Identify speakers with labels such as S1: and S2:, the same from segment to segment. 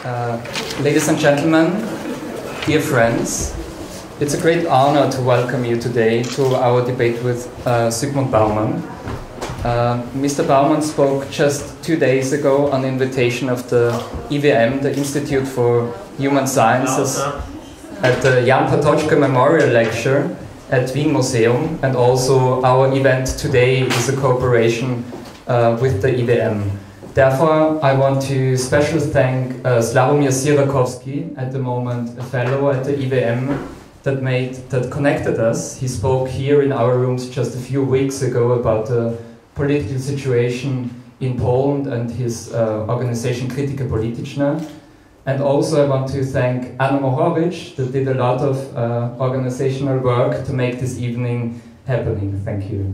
S1: Ladies and gentlemen, dear friends, it's a great honor to welcome you today to our debate with Zygmunt BAUMAN. Mr. BAUMAN spoke just 2 days ago on the invitation of the IWM, the Institute for Human Sciences, at the Patočka Memorial Lecture at Wien Museum, and also our event today is a cooperation with the IWM. Therefore, I want to specially thank Sławomir Sirakovsky, at the moment a fellow at the IWM, that connected us. He spoke here in our rooms just a few weeks ago about the political situation in Poland and his organization Krytyka Polityczna. And also I want to thank Anna Mohorovic, that did a lot of organizational work to make this evening happening. Thank you.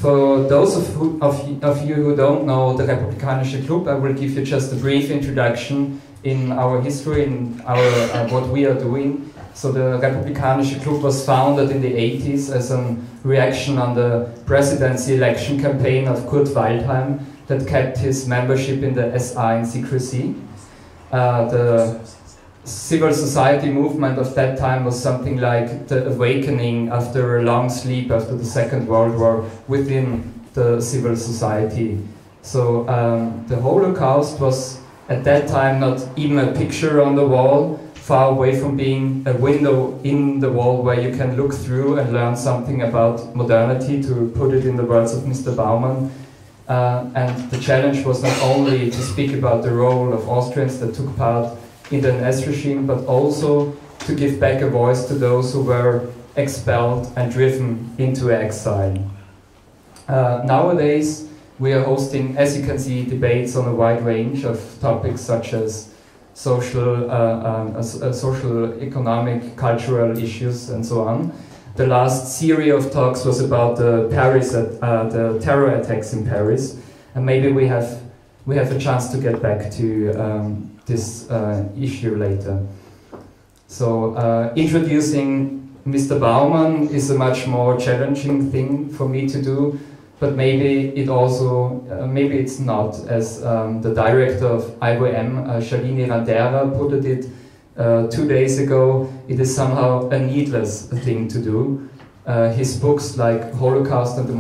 S1: For those of you who don't know the Republikanischer Club, I will give you just a brief introduction in our history, in our what we are doing. So the Republikanischer Club was founded in the 80s as a reaction on the presidency election campaign of Kurt Waldheim that kept his membership in the SA in secrecy. The civil society movement of that time was something like the awakening after a long sleep after the Second World War within the civil society. So the Holocaust was at that time not even a picture on the wall, far away from being a window in the wall where you can look through and learn something about modernity, to put it in the words of Mr. Bauman. And the challenge was not only to speak about the role of Austrians that took part in the NS regime, but also to give back a voice to those who were expelled and driven into exile. Nowadays, we are hosting, as you can see, debates on a wide range of topics such as social, economic, cultural issues, and so on. The last series of talks was about the terror attacks in Paris, and maybe we have a chance to get back to this issue later. So introducing Mr. Bauman is a much more challenging thing for me to do, but maybe it also, maybe it's not, as the director of IWM, Shalini Randera, put it 2 days ago. It is somehow a needless thing to do. His books like Holocaust and the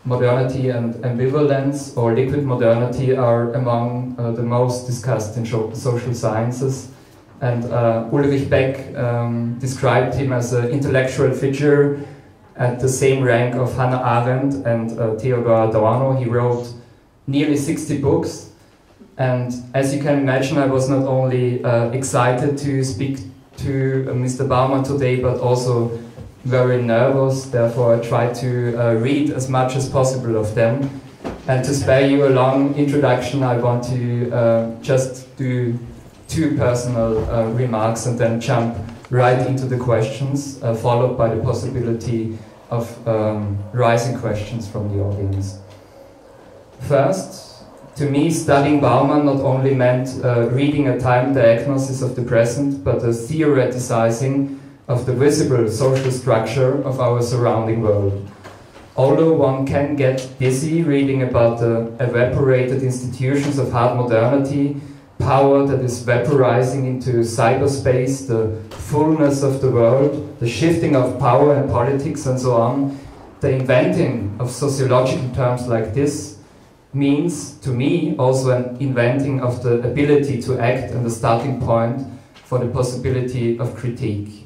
S1: Modernity and Ambivalence, or Liquid Modernity, are among the most discussed in social sciences. And Ulrich Beck described him as an intellectual figure at the same rank of Hannah Arendt and Theodor Adorno. He wrote nearly 60 books. And as you can imagine, I was not only excited to speak to Mr. Bauman today, but also very nervous. Therefore, I tried to read as much as possible of them. And to spare you a long introduction, I want to just do 2 personal remarks and then jump right into the questions, followed by the possibility of rising questions from the audience. First, to me, studying Bauman not only meant reading a time diagnosis of the present, but a theoreticizing of the visible social structure of our surrounding world. Although one can get dizzy reading about the evaporated institutions of hard modernity, power that is vaporizing into cyberspace, the fullness of the world, the shifting of power and politics and so on, the inventing of sociological terms like this means, to me, also an inventing of the ability to act and the starting point for the possibility of critique.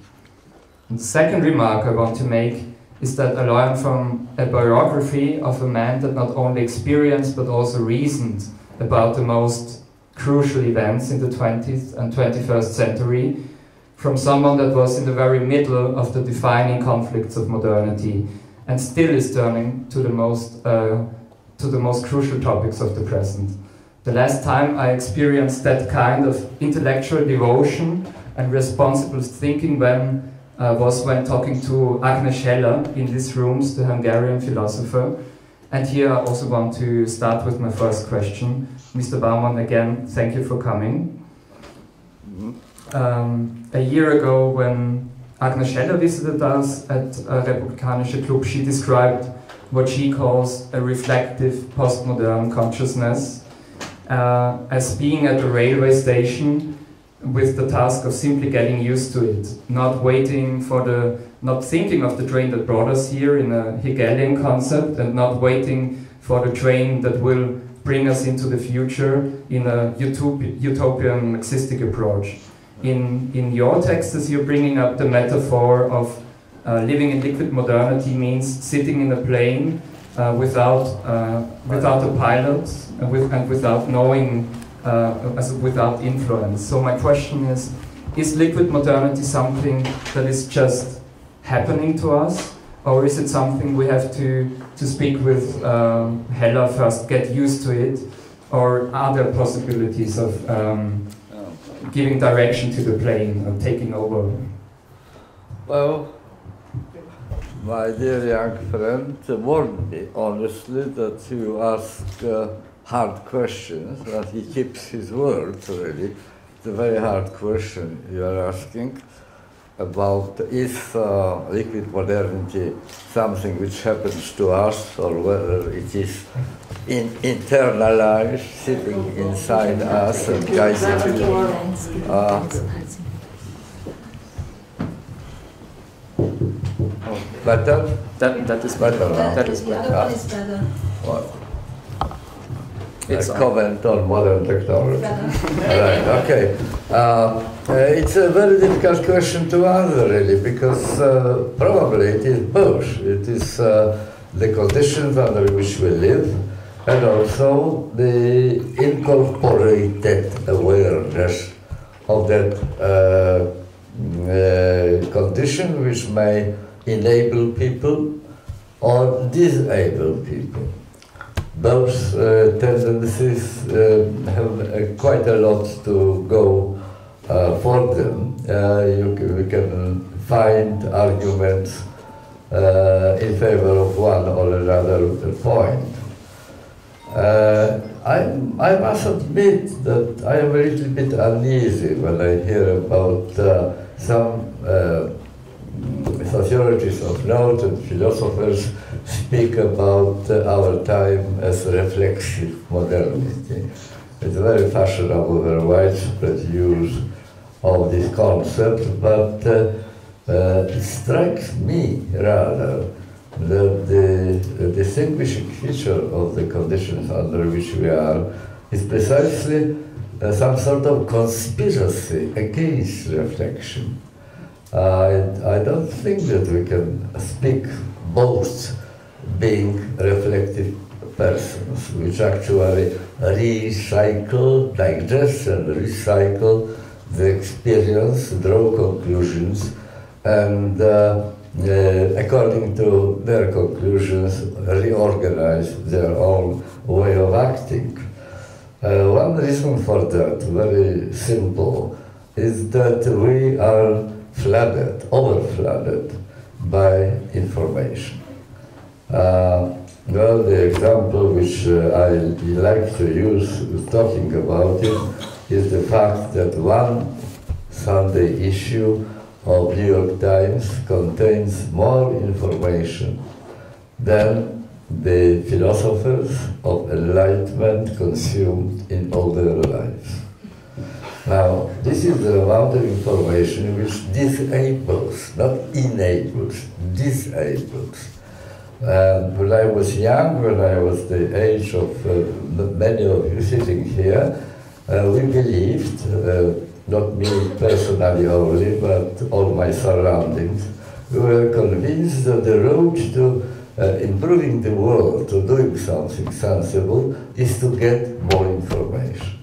S1: And the second remark I want to make is that I learned from a biography of a man that not only experienced but also reasoned about the most crucial events in the 20th and 21st century, from someone that was in the very middle of the defining conflicts of modernity and still is turning to the most crucial topics of the present. The last time I experienced that kind of intellectual devotion and responsible thinking was when talking to Agnes Heller in these rooms, the Hungarian philosopher. And here I also want to start with my first question. Mr. Bauman, again, thank you for coming. A year ago, when Agnes Heller visited us at Republikanischer Club, she described what she calls a reflective postmodern consciousness, as being at the railway station with the task of simply getting used to it, not waiting for not thinking of the train that brought us here in a Hegelian concept, and not waiting for the train that will bring us into the future in a utopian Marxistic approach. In your texts, you're bringing up the metaphor of living in liquid modernity means sitting in a plane without a pilot and without knowing, without influence. So my question is liquid modernity something that is just happening to us, or is it something we have to speak with Hella first, get used to it, or are there possibilities of giving direction to the plane or taking over?
S2: Well, my dear young friend warned me, honestly, that you ask hard questions, and he keeps his word, really. It's a very hard question you are asking about is liquid modernity something which happens to us, or whether it is internalized, sitting inside us and guiding. Better?
S1: That is better. That is better.
S3: The other one is better.
S2: What?
S1: It's
S2: comment on modern technology.
S3: Right,
S2: okay. It's a very difficult question to answer, really, because probably it is both. It is the conditions under which we live, and also the incorporated awareness of that condition which may enable people or disable people. Those tendencies have quite a lot to go for them. We can find arguments in favor of one or another point. I must admit that I am a little bit uneasy when I hear about some sociologists of note and philosophers speak about our time as reflexive modernity. It's a very fashionable, very widespread use of this concept, but it strikes me rather that the distinguishing feature of the conditions under which we are is precisely some sort of conspiracy against reflection. I don't think that we can speak both being reflective persons, which actually recycle, digest and recycle the experience, draw conclusions, and according to their conclusions, reorganize their own way of acting. One reason for that, very simple, is that we are flooded, over-flooded by information. Well, the example which I like to use talking about it is the fact that one Sunday issue of New York Times contains more information than the philosophers of enlightenment consumed in all their lives. Now, this is the amount of information which disables, not enables, disables. When I was young, when I was the age of many of you sitting here, we believed, not me personally only, but all my surroundings, we were convinced that the road to improving the world, to doing something sensible, is to get more information.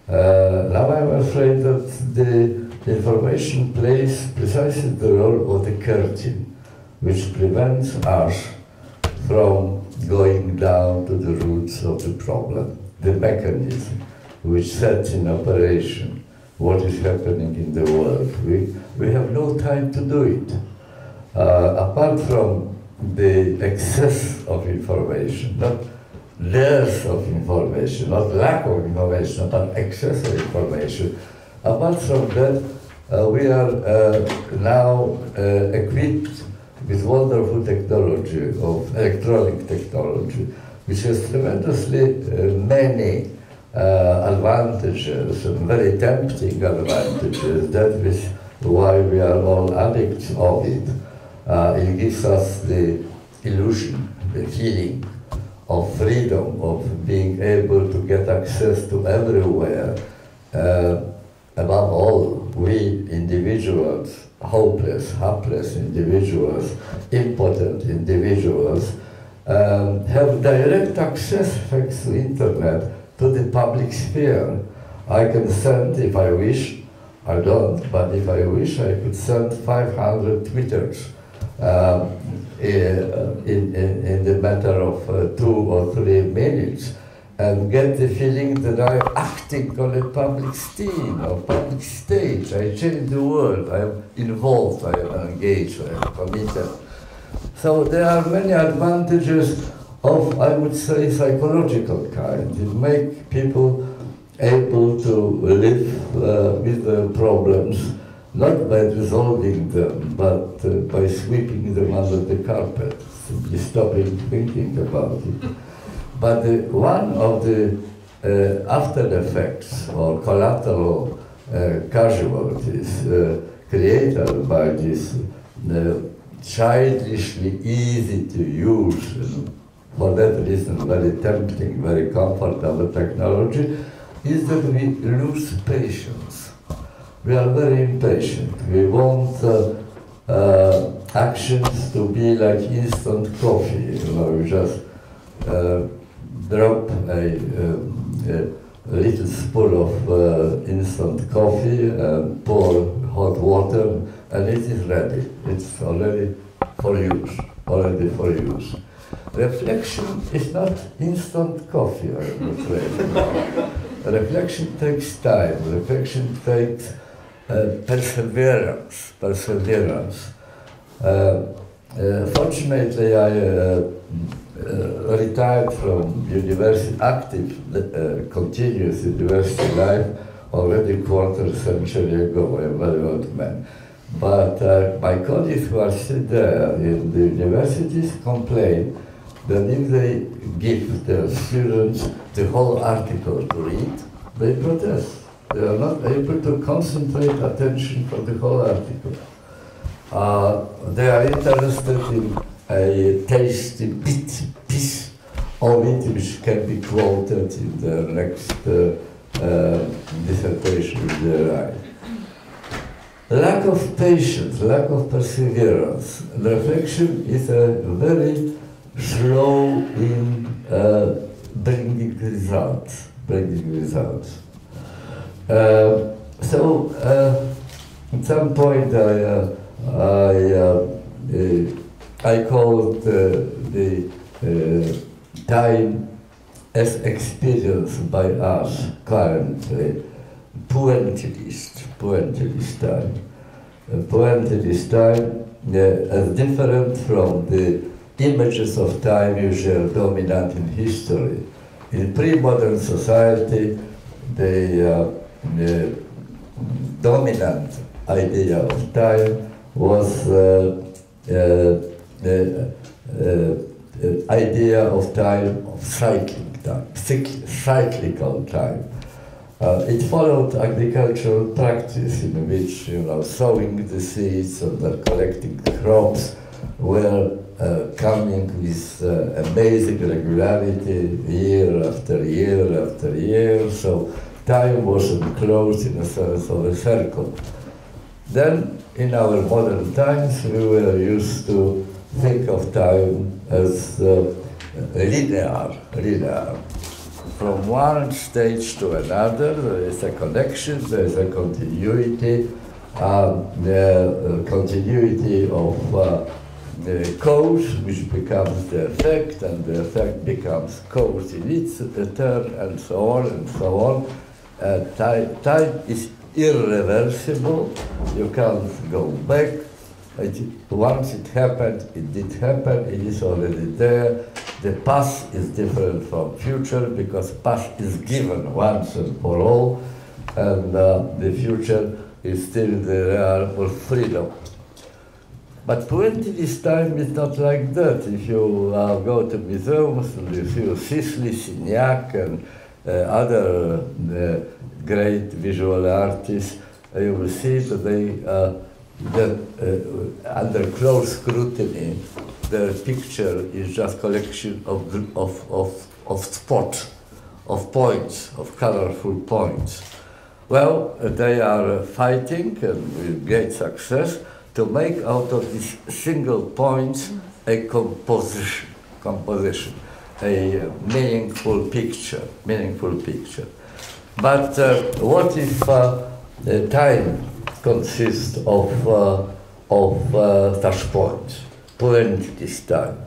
S2: Now I'm afraid that the information plays precisely the role of the curtain, which prevents us from going down to the roots of the problem, the mechanism which sets in operation what is happening in the world. We have no time to do it. Apart from the excess of information, not dearth of information, not lack of information, but excess of information. Apart from that, we are now equipped with wonderful technology of electronic technology, which has tremendously many advantages, and very tempting advantages. That is why we are all addicts of it. It gives us the illusion, the feeling of freedom, of being able to get access to everywhere. Above all, we individuals, hopeless, hapless individuals, impotent individuals, have direct access, thanks to internet, to the public sphere. I can send, if I wish, I don't, but if I wish, I could send 500 Twitters in the matter of 2 or 3 minutes, and get the feeling that I'm acting on a public scene or public stage. I change the world, I am involved, I am engaged, I am committed. So there are many advantages of, I would say, psychological kind. It makes people able to live with their problems, not by resolving them, but by sweeping them under the carpet, simply stopping thinking about it. But one of the after effects or collateral casualties created by this childishly easy to use, and for that reason very tempting, very comfortable technology, is that we lose patience. We are very impatient. We want actions to be like instant coffee. You know, you just drop a little spoon of instant coffee, pour hot water, and it is ready. It's already for use. Reflection is not instant coffee, I'm afraid. Reflection takes time. Reflection takes perseverance. Fortunately, I retired from active, continuous university life already quarter century ago. I'm a very old man. But my colleagues who are still there in the universities complain that if they give their students the whole article to read, they protest. They are not able to concentrate attention for the whole article. They are interested in a tasty piece of it which can be quoted in their next dissertation if they write. Lack of patience, lack of perseverance. Reflection is a very slow in bringing results. So at some point I called the time as experienced by us currently pointillist time. Pointillist time as different from the images of time usually dominant in history. In pre-modern society, the dominant idea of time was the idea of time of cyclical time. It followed agricultural practice in which, you know, sowing the seeds and collecting crops were coming with amazing regularity year after year after year, so time was enclosed in a sense of a circle. Then, in our modern times, we were used to think of time as linear. From one stage to another, there is a connection, there is a continuity, the continuity of the cause, which becomes the effect, and the effect becomes cause in its turn, and so on and so on. Time is irreversible. You can't go back. Once it happened, it did happen. It is already there. The past is different from future because past is given once and for all, and the future is still the realm of freedom. But poetry this time is not like that. If you go to museums, you see Sisley, Signac, and other great visual artists, you will see that under close scrutiny, their picture is just collection of spots, of points, of colorful points. Well, they are fighting, and with great success, to make out of these single points a composition, a meaningful picture. But what if time consists of such points? Plenty this time.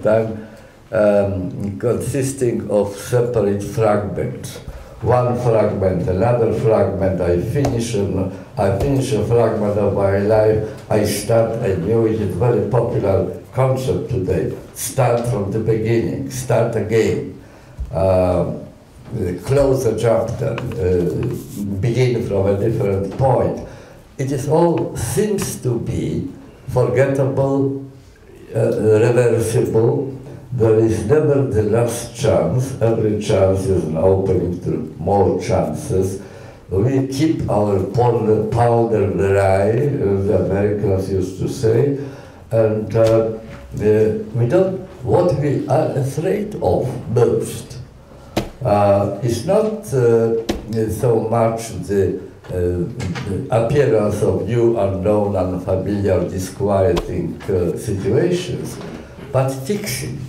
S2: Time consisting of separate fragments. One fragment, another fragment, I finish a fragment of my life, I start anew. It is a very popular concept today. Start from the beginning, start again. Close a chapter, begin from a different point. It is all seems to be forgettable, reversible. There is never the last chance. Every chance is an opening to more chances. We keep our powder dry, as the Americans used to say, and we don't. What we are afraid of most is not so much the appearance of new, unknown, unfamiliar, disquieting situations, but fixing.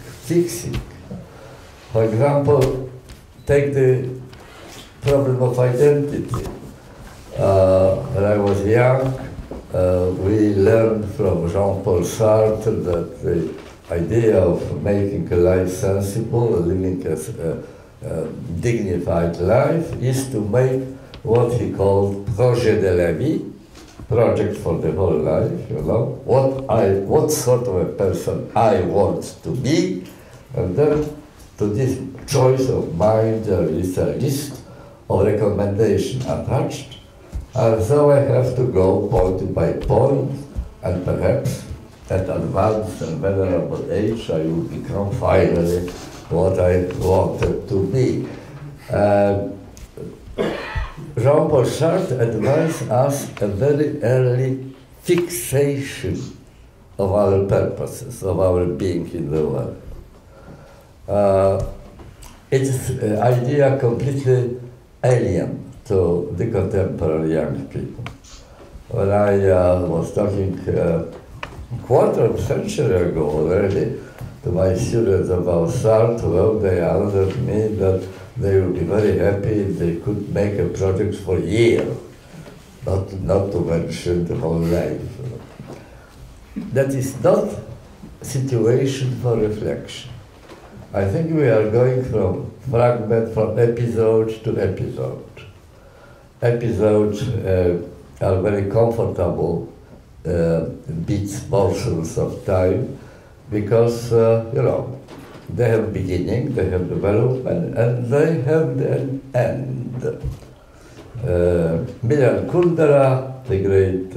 S2: For example, take the problem of identity. When I was young, we learned from Jean-Paul Sartre that the idea of making a life sensible, living a dignified life, is to make what he called projet de la vie, project for the whole life, you know, what sort of a person I want to be, and then to this choice of mind there is a list of recommendations attached, and so I have to go point by point, and perhaps at advanced and venerable age I will become finally what I wanted to be. Jean-Paul Sartre advised us a very early fixation of our purposes, of our being in the world. It's an idea completely alien to the contemporary young people. When I was talking a quarter of a century ago already to my students about Sartre, well, they answered me that they would be very happy if they could make a project for a year, not to mention the whole life. That is not a situation for reflection. I think we are going from fragment, from episode to episode. Episodes are very comfortable bits, portions of time, because, you know, they have beginning, they have development, and they have an end. Milan Kundera, the great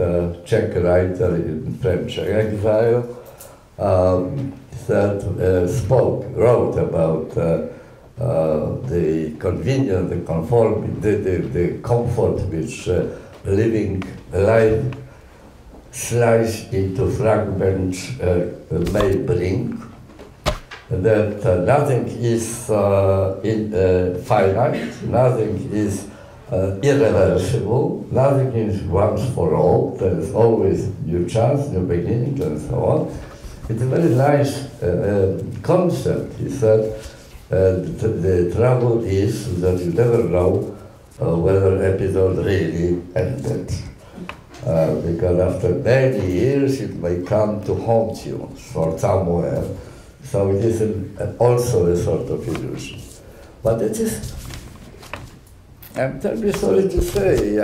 S2: Czech writer in French exile, wrote about the convenience, the comfort which living life sliced into fragments may bring. That nothing is finite, nothing is irreversible, nothing is once for all. There is always new chance, new beginning, and so on. It's a very nice concept. He said the trouble is that you never know whether an episode really ended. Because after many years it may come to haunt you for somewhere. So it is also a sort of illusion. But it is, I'm terribly sorry to say,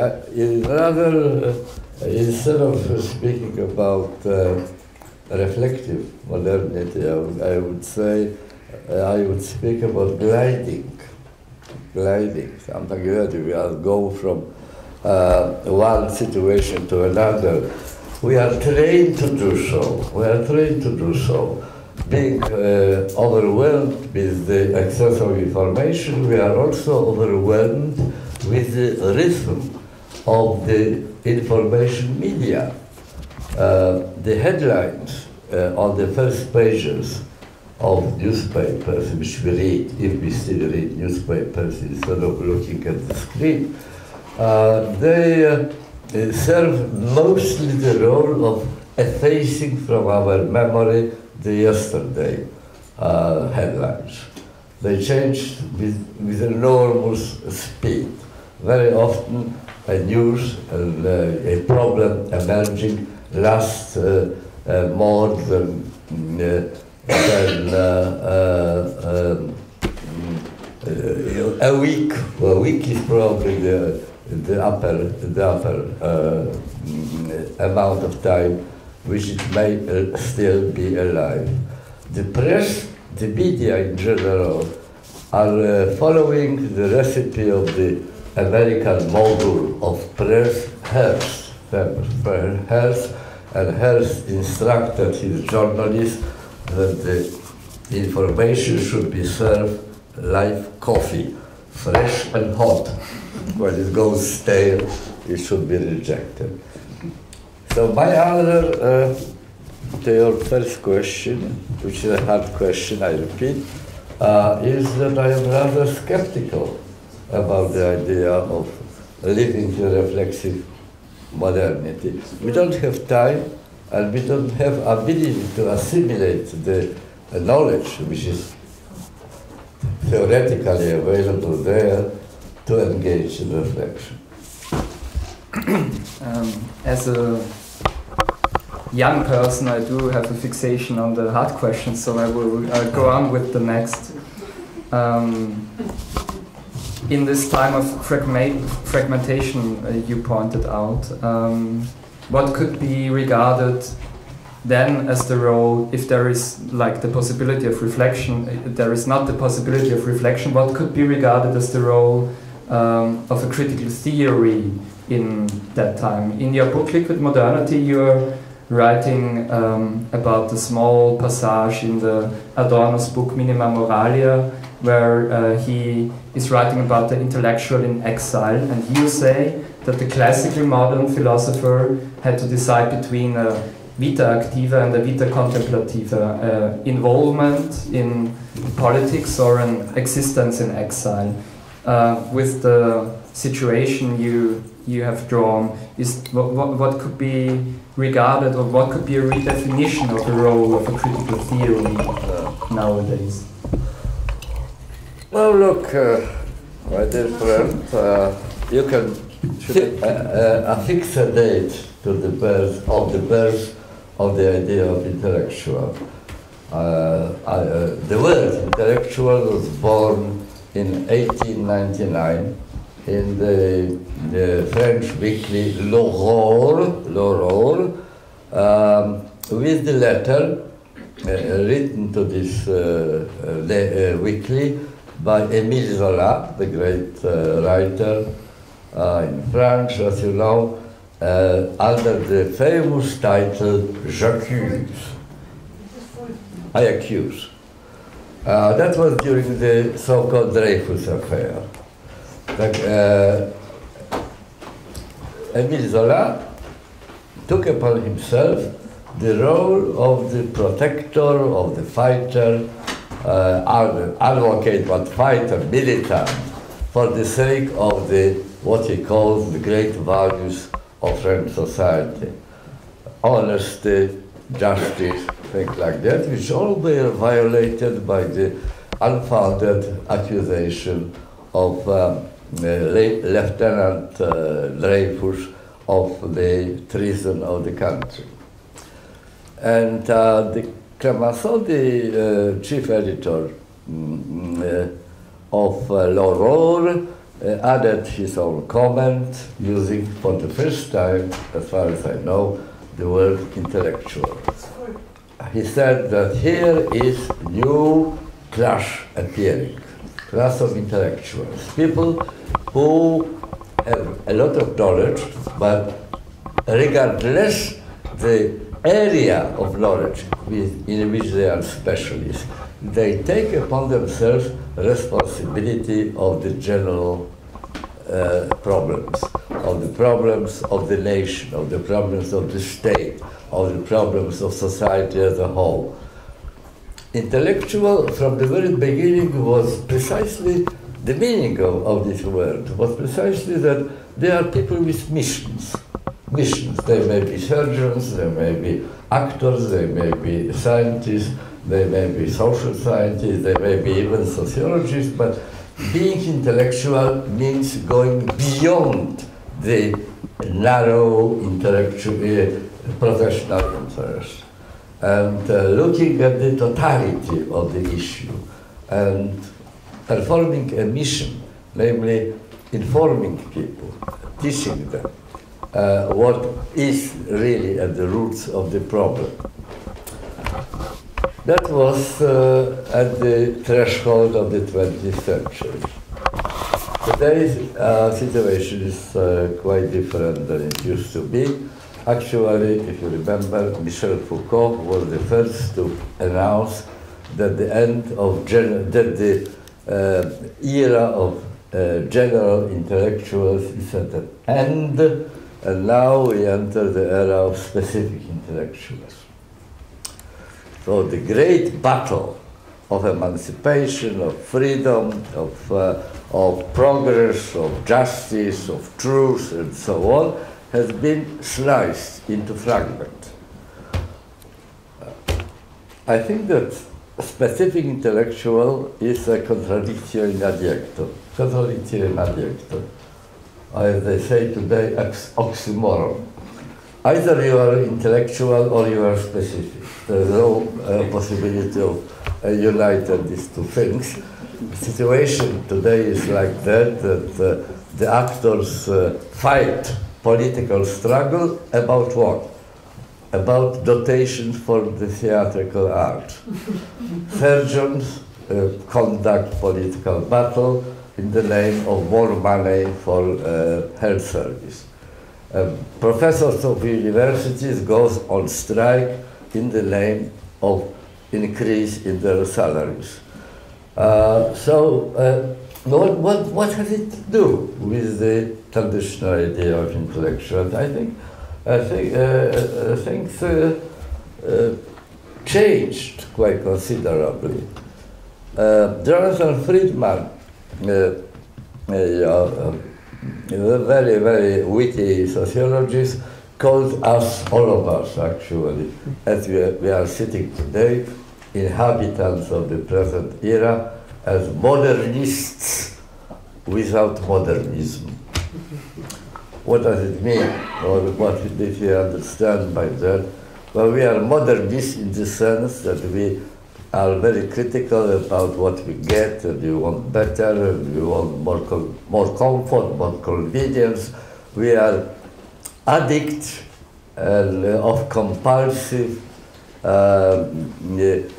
S2: rather, instead of speaking about reflective modernity, I would say, I would speak about gliding, something that we are go from one situation to another. we are trained to do so. We are trained to do so. Being overwhelmed with the excess of information, we are also overwhelmed with the rhythm of the information media. The headlines on the first pages of newspapers, which we read, if we still read newspapers instead of looking at the screen, they serve mostly the role of effacing from our memory the yesterday headlines. They change with enormous speed. Very often a news and a problem emerging lasts more than a week. A week is probably the upper amount of time which it may still be alive. The press, the media in general, are following the recipe of the American mogul of press, Hearst. And Hearst instructed his journalists that the information should be served like coffee, fresh and hot. When it goes stale, it should be rejected. So my answer to your first question, which is a hard question, I repeat, is that I am rather skeptical about the idea of living in reflexive modernity. We don't have time, and we don't have ability to assimilate the knowledge which is theoretically available there to engage in reflection.
S1: As a young person, I do have a fixation on the hard questions, so I will go on with the next. In this time of fragmentation, you pointed out, what could be regarded then as the role, if there is like the possibility of reflection, there is not the possibility of reflection, what could be regarded as the role of a critical theory in that time? In your book, Liquid Modernity, you're writing about the small passage in the Adorno's book Minima Moralia, where he is writing about the intellectual in exile, and you say that the classically modern philosopher had to decide between a vita activa and a vita contemplativa, involvement in politics or an existence in exile. With the situation you have drawn, is what could be regarded, or what could be a redefinition of the role of a critical theory nowadays?
S2: Well, look, my dear friend, you can affix a date to the birth of the idea of intellectual. The word intellectual was born in 1899 in the French weekly L'Aurore, with the letter written to this weekly by Émile Zola, the great writer in France, as you know, under the famous title J'accuse. I accuse. That was during the so-called Dreyfus affair. Émile Zola took upon himself the role of the protector, of the fighter, advocate, but fighter, militant, for the sake of what he calls the great values of French society. Honesty, justice, things like that, which all were violated by the unfounded accusation of Lieutenant Dreyfus of the treason of the country. And the Clemenceau, the chief editor of L'Aurore, added his own comment, using for the first time, as far as I know, the word intellectual. He said that here is new class appearing, class of intellectuals, people who have a lot of knowledge, but regard less the area of knowledge in which they are specialists, they take upon themselves responsibility of the general problems of the nation, of the problems of the state, of the problems of society as a whole. Intellectual, from the very beginning, was precisely the meaning of this word, was precisely that they are people with missions. Missions. They may be surgeons, they may be actors, they may be scientists, they may be social scientists, they may be even sociologists, but being intellectual means going beyond the narrow intellectual professional interest and looking at the totality of the issue and performing a mission, namely informing people, teaching them what is really at the roots of the problem. That was at the threshold of the 20th century. Today's situation is quite different than it used to be. Actually, if you remember, Michel Foucault was the first to announce that the end of the era of general intellectuals is at an end, and now we enter the era of specific intellectuals. So the great battle of emancipation, of freedom, of progress, of justice, of truth, and so on, has been sliced into fragments. I think that specific intellectual is a contradictio in adjecto. Contradictio in adjecto. As they say today, oxymoron. Either you are intellectual or you are specific. There is no possibility of uniting these two things. The situation today is like that the actors fight political struggle about what? About dotations for the theatrical art. Surgeons conduct political battle in the name of more money for health service. Professors of universities goes on strike in the name of increase in their salaries. What has it to do with the traditional idea of intellectual? I think things changed quite considerably. Jonathan Friedman, a very, very witty sociologist, called us, all of us actually, as we are sitting today, inhabitants of the present era, as modernists without modernism. What does it mean, or what did we understand by that? Well, we are modernists in the sense that we are very critical about what we get, and we want better, and we want more comfort, more convenience. We are addicts of compulsive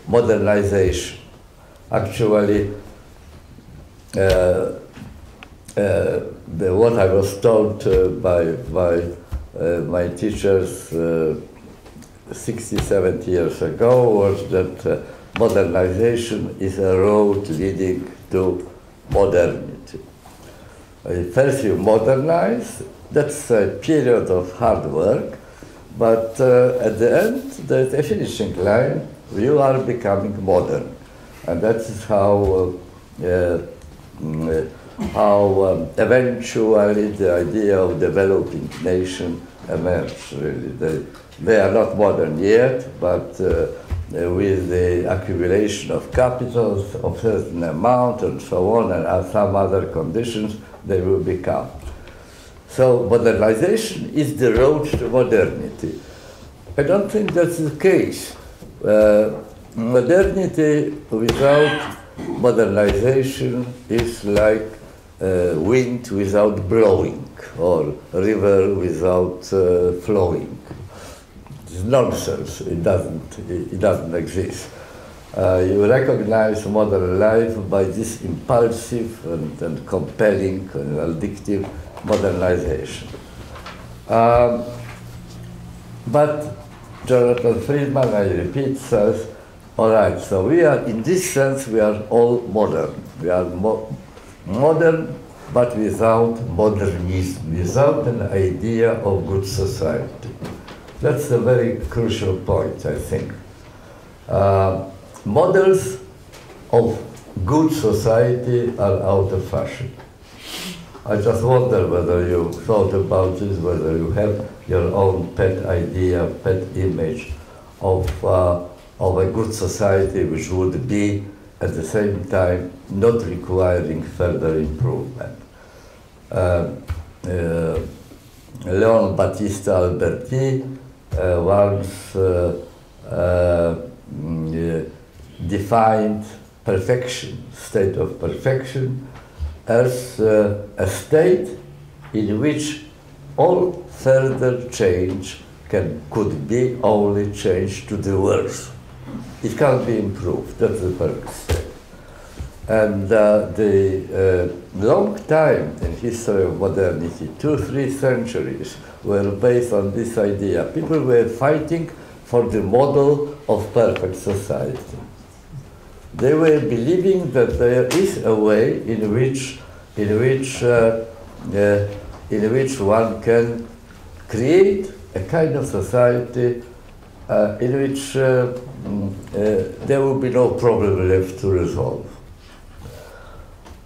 S2: modernization. Actually, what I was told by my teachers 60, 70 years ago was that modernization is a road leading to modernity. First you modernize, that's a period of hard work, but at the end there's a finishing line, you are becoming modern. And that is how eventually the idea of developing nation emerged, really. They are not modern yet, but with the accumulation of capitals of certain amount and so on, and some other conditions, they will become. So modernization is the road to modernity. I don't think that's the case. Modernity without modernization is like wind without blowing, or river without flowing. It's nonsense. It doesn't exist. You recognize modern life by this impulsive and compelling and addictive modernization. But Jonathan Friedman, I repeat, says, all right, so we are, in this sense, we are all modern. We are modern, but without modernism, without an idea of good society. That's a very crucial point, I think. Models of good society are out of fashion. I just wonder whether you thought about this, whether you have your own pet idea, pet image of a good society which would be, at the same time, not requiring further improvement. Leon Battista Alberti once defined perfection, state of perfection, as a state in which all further change could be only change to the worse. It can't be improved, that's the perfect state. And the long time in history of modernity, 2-3 centuries, were based on this idea. People were fighting for the model of perfect society. They were believing that there is a way in which one can create a kind of society in which there will be no problem left to resolve.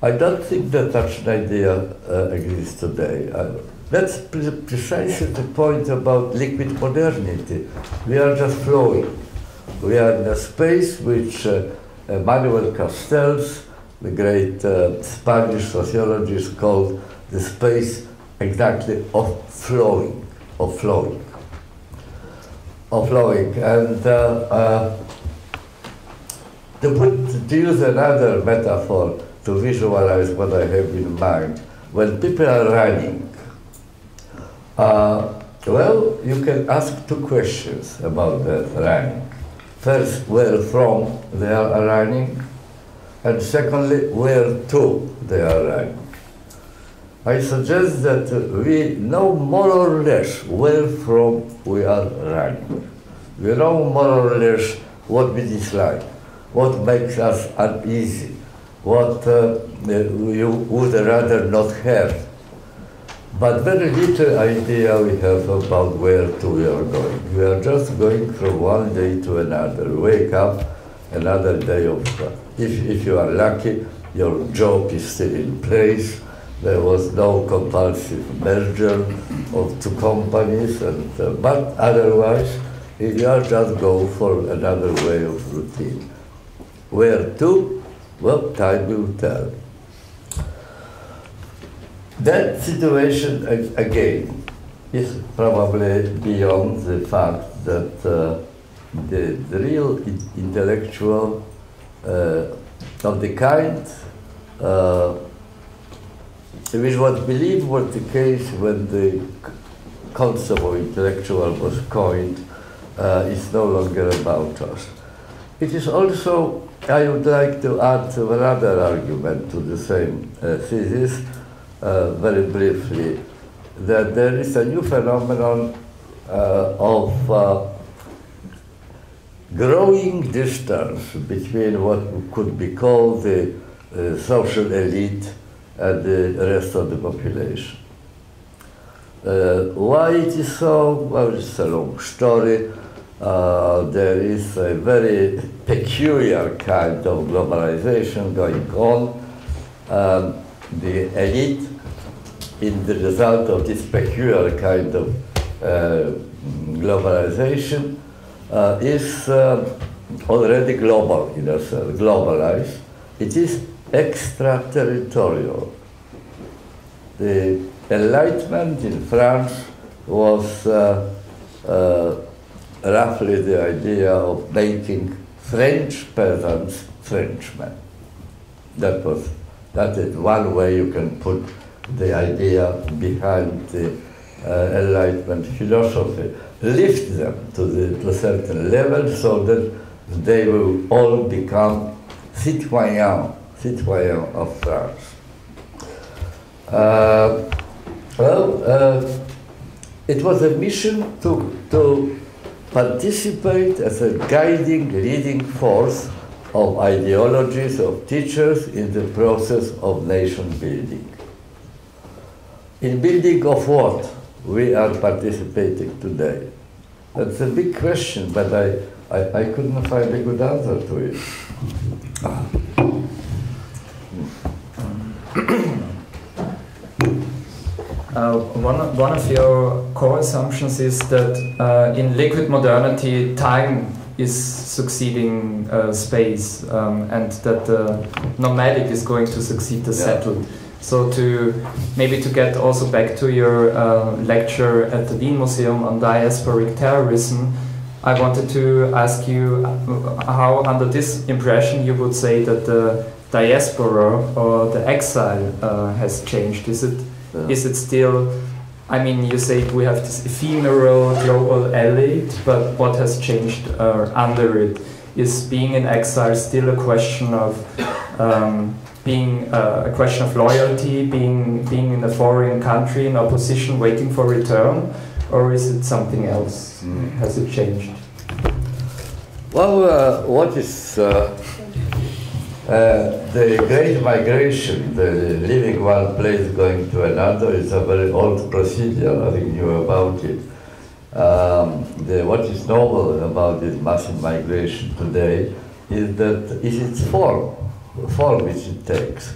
S2: I don't think that such an idea exists today. That's precisely the point about liquid modernity. We are just flowing. We are in a space which Manuel Castells, the great Spanish sociologist, called the space exactly of flowing, And to use another metaphor to visualize what I have in mind, when people are running, well, you can ask two questions about that running. First, where from they are running, and secondly, where to they are running. I suggest that we know more or less where from we are running. We know more or less what we dislike, what makes us uneasy, what we would rather not have. But very little idea we have about where to we are going. We are just going from one day to another. Wake up, another day of, if you are lucky, your job is still in place. There was no compulsive merger of two companies, but otherwise, you are just go for another way of routine. Where to? Well, time will tell. That situation, again, is probably beyond the fact that the real intellectual of the kind which was believed was the case when the concept of intellectual was coined is no longer about us. It is also, I would like to add another argument to the same thesis, very briefly, that there is a new phenomenon of growing distance between what could be called the social elite and the rest of the population. Why it is so? Well, it's a long story. There is a very peculiar kind of globalization going on. The elite, in the result of this peculiar kind of globalization, is already global in a sense, globalized. It is extraterritorial. The Enlightenment in France was roughly the idea of making French peasants Frenchmen. That is one way you can put the idea behind the Enlightenment philosophy. Lift them to a certain level so that they will all become citoyens of France. It was a mission to participate as a guiding, leading force of ideologies of teachers in the process of nation building. In building of what we are participating today? That's a big question, but I couldn't find a good answer to it.
S1: One of your core assumptions is that in liquid modernity, time is succeeding space, and that the nomadic is going to succeed the settled. So maybe to get also back to your lecture at the Wien Museum on Diasporic Terrorism, I wanted to ask you how, under this impression, you would say that the diaspora or the exile has changed. Is it still, I mean, you say we have this ephemeral global elite, but what has changed under it? Is being in exile still a question of being a question of loyalty, being in a foreign country in opposition, waiting for return, or is it something else? Has it changed?
S2: Well, what is the great migration, the leaving one place going to another, is a very old procedure. Nothing new about it. What is novel about this massive migration today is its form which it takes.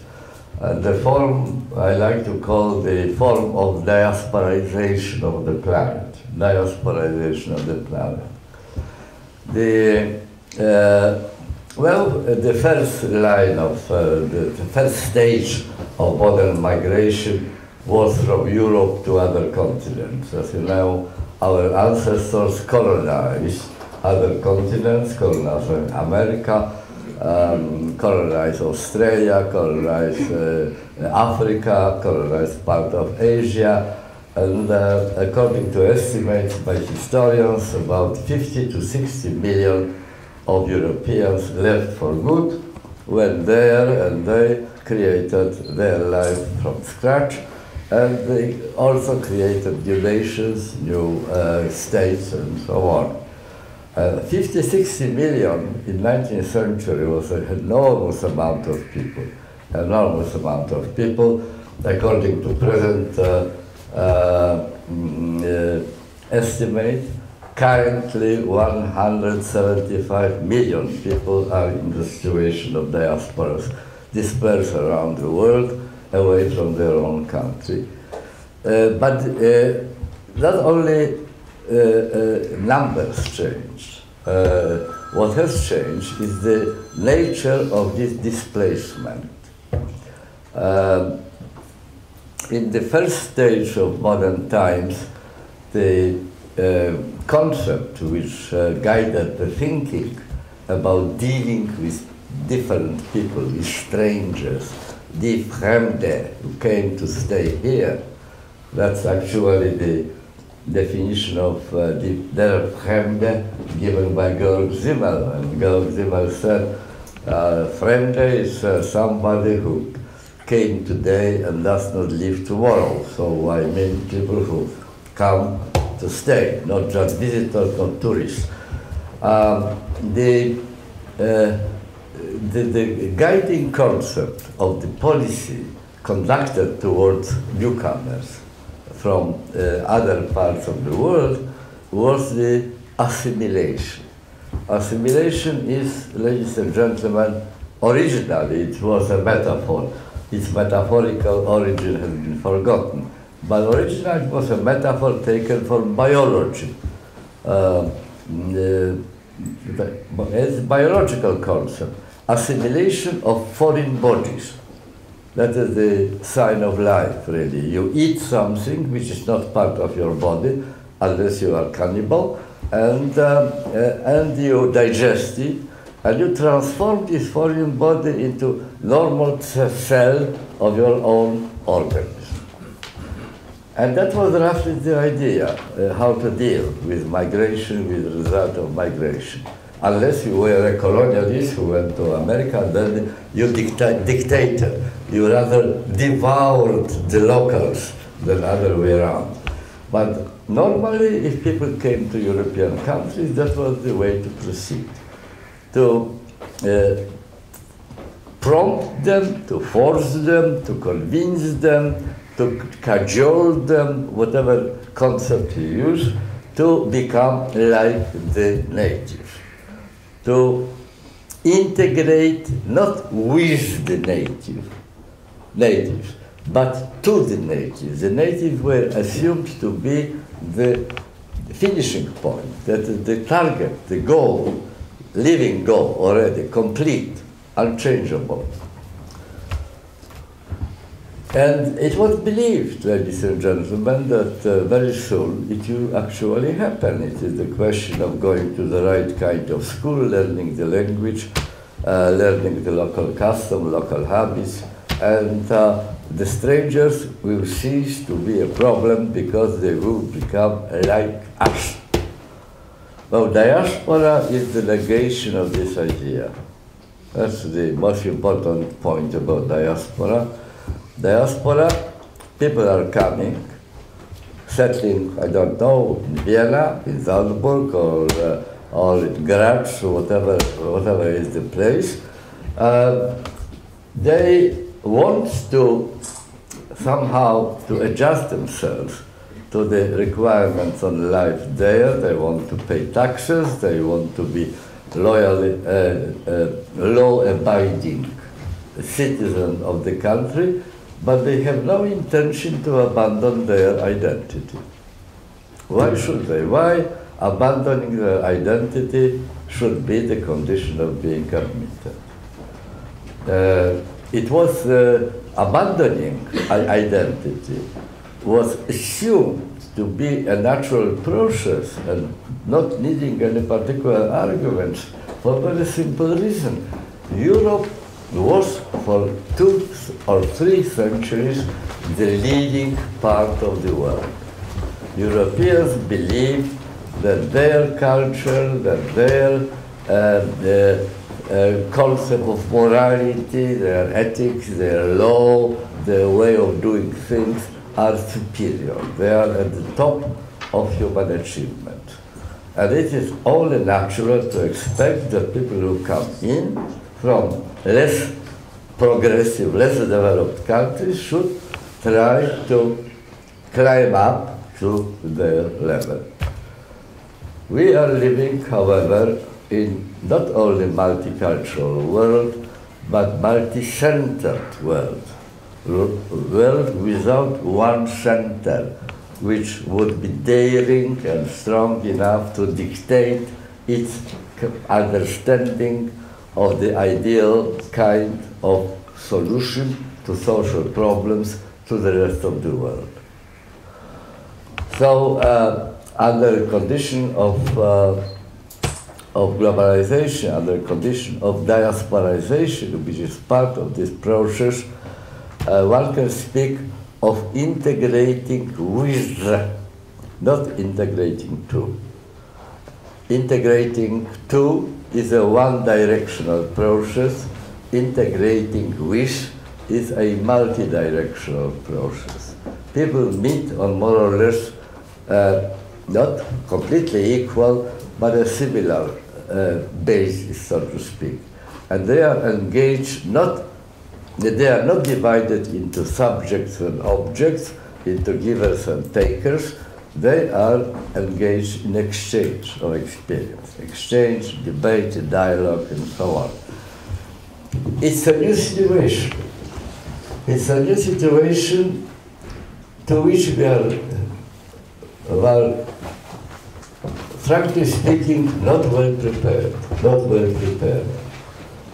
S2: The form I like to call the form of diasporization of the planet. Diasporization of the planet. The first line of the first stage of modern migration was from Europe to other continents. As you know, our ancestors colonized other continents, colonized America, colonized Australia, colonized Africa, colonized part of Asia, and according to estimates by historians, about 50 to 60 million of Europeans left for good, went there and they created their life from scratch, and they also created new nations, new states, and so on. 50, 60 million in 19th century was an enormous amount of people, according to present estimate. Currently, 175 million people are in the situation of diasporas, dispersed around the world, away from their own country. But not only numbers changed. What has changed is the nature of this displacement. In the first stage of modern times, the concept which guided the thinking about dealing with different people, with strangers, die Fremde, who came to stay here. That's actually the definition of der Fremde given by Georg Simmel. And Georg Simmel said, Fremde is somebody who came today and does not leave tomorrow. So I mean people who come to stay, not just visitors, not tourists. The guiding concept of the policy conducted towards newcomers from other parts of the world was the assimilation. Assimilation is, ladies and gentlemen, originally it was a metaphor. Its metaphorical origin has been forgotten. But originally it was a metaphor taken from biology. It's a biological concept. Assimilation of foreign bodies. That is the sign of life, really. You eat something which is not part of your body, unless you are cannibal, and you digest it, and you transform this foreign body into normal cell of your own organism. And that was roughly the idea, how to deal with migration, with the result of migration. Unless you were a colonialist who went to America, then you dictated. You rather devoured the locals than other way around. But normally, if people came to European countries, that was the way to proceed. To prompt them, to force them, to convince them, to cajole them, whatever concept you use, to become like the native. To integrate not with the natives, but to the natives. The natives were assumed to be the finishing point, that the target, the goal, living goal already, complete, unchangeable. And it was believed, ladies and gentlemen, that very soon it will actually happen. It is the question of going to the right kind of school, learning the language, learning the local custom, local habits, and the strangers will cease to be a problem because they will become like us. Well, diaspora is the negation of this idea. That's the most important point about diaspora. Diaspora, people are coming, settling, I don't know, in Vienna, in Salzburg, or in Graz, or whatever is the place. They want to somehow to adjust themselves to the requirements on life there. They want to pay taxes, they want to be loyally, law-abiding citizen of the country, but they have no intention to abandon their identity. Why should they? Why abandoning their identity should be the condition of being admitted? It was abandoning identity was assumed to be a natural process and not needing any particular arguments for a very simple reason. Europe was for 2 or 3 centuries the leading part of the world. Europeans believed that their culture, that their concept of morality, their ethics, their law, their way of doing things are superior. They are at the top of human achievement. And it is only natural to expect that people who come in from less progressive, less developed countries should try to climb up to their level. We are living, however, in not only multicultural world, but multi-centered world without one center, which would be daring and strong enough to dictate its understanding of the ideal kind of solution to social problems to the rest of the world. So, under condition of globalization, under condition of diasporization, which is part of this process, one can speak of integrating with, not integrating to. Integrating to is a one-directional process. Integrating with is a multi-directional process. People meet on more or less not completely equal, but a similar basis, so to speak. And they are engaged they are not divided into subjects and objects, into givers and takers. They are engaged in exchange of experience, exchange, debate, dialogue, and so on. It's a new situation. It's a new situation to which we are, well, frankly speaking, not well prepared. Not well prepared.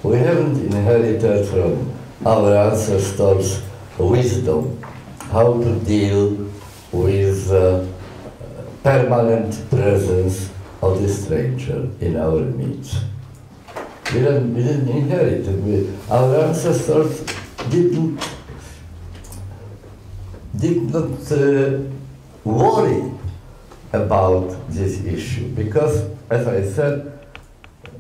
S2: We haven't inherited from our ancestors' wisdom how to deal with permanent presence of the stranger in our midst. We didn't inherit it. Our ancestors did not worry about this issue because, as I said,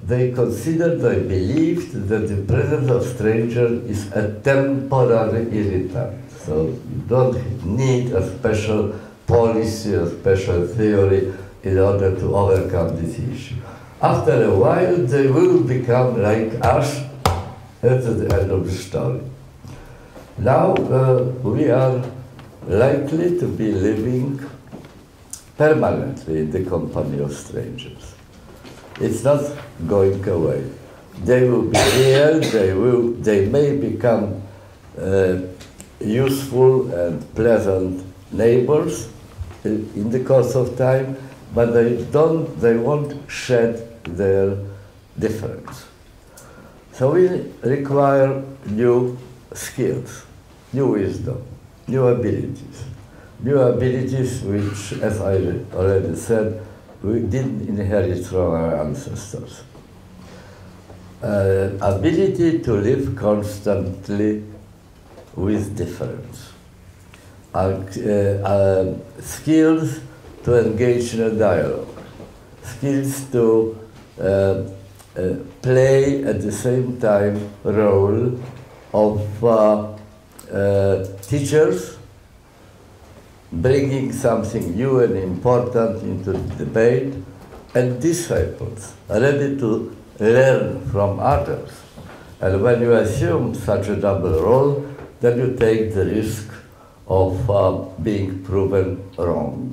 S2: they considered, they believed that the presence of stranger is a temporary irritant. So you don't need a special policy, a special theory in order to overcome this issue. After a while, they will become like us. That's the end of the story. Now we are likely to be living permanently in the company of strangers. It's not going away. They will be here, they may become useful and pleasant neighbors in the course of time, but they won't shed their difference. So we require new skills, new wisdom, new abilities which, as I already said, we didn't inherit from our ancestors. Ability to live constantly with difference. Skills to engage in a dialogue. Skills to play at the same time role of teachers, bringing something new and important into the debate, and disciples, ready to learn from others. And when you assume such a double role, then you take the risk of being proven wrong,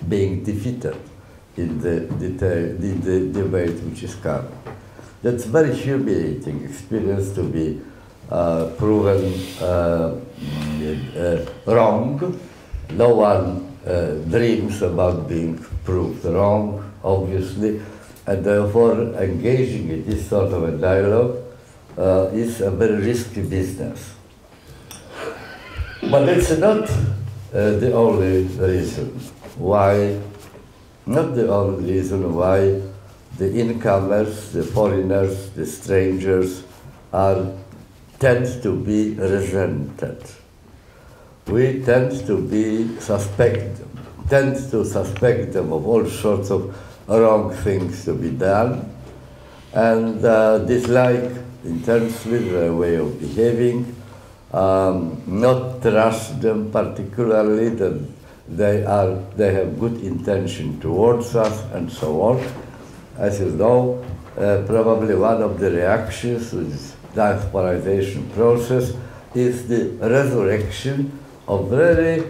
S2: being defeated in the debate which is coming. That's a very humiliating experience to be proven wrong. No one dreams about being proved wrong, obviously, and therefore engaging in this sort of a dialogue is a very risky business. But it's not the only reason why, not the only reason why the incomers, the foreigners, the strangers tend to be resented. We tend to suspect them of all sorts of wrong things to be done, and dislike intensely their way of behaving, not trust them particularly, that they have good intention towards us, and so on. As you know, probably one of the reactions to this diasporization process is the resurrection of very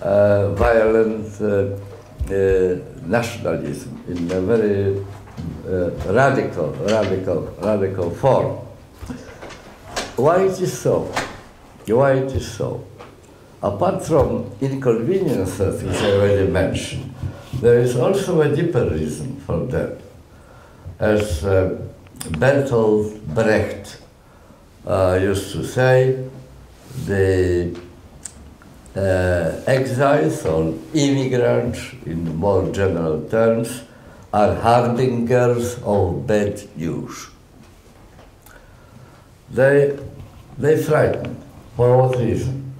S2: violent nationalism in a very radical form. Why it is so? Why it is so? Apart from inconveniences, which I already mentioned, there is also a deeper reason for that. As Bertolt Brecht used to say, the exiles or immigrants, in more general terms, are harbingers of bad news. They frighten. For what reason?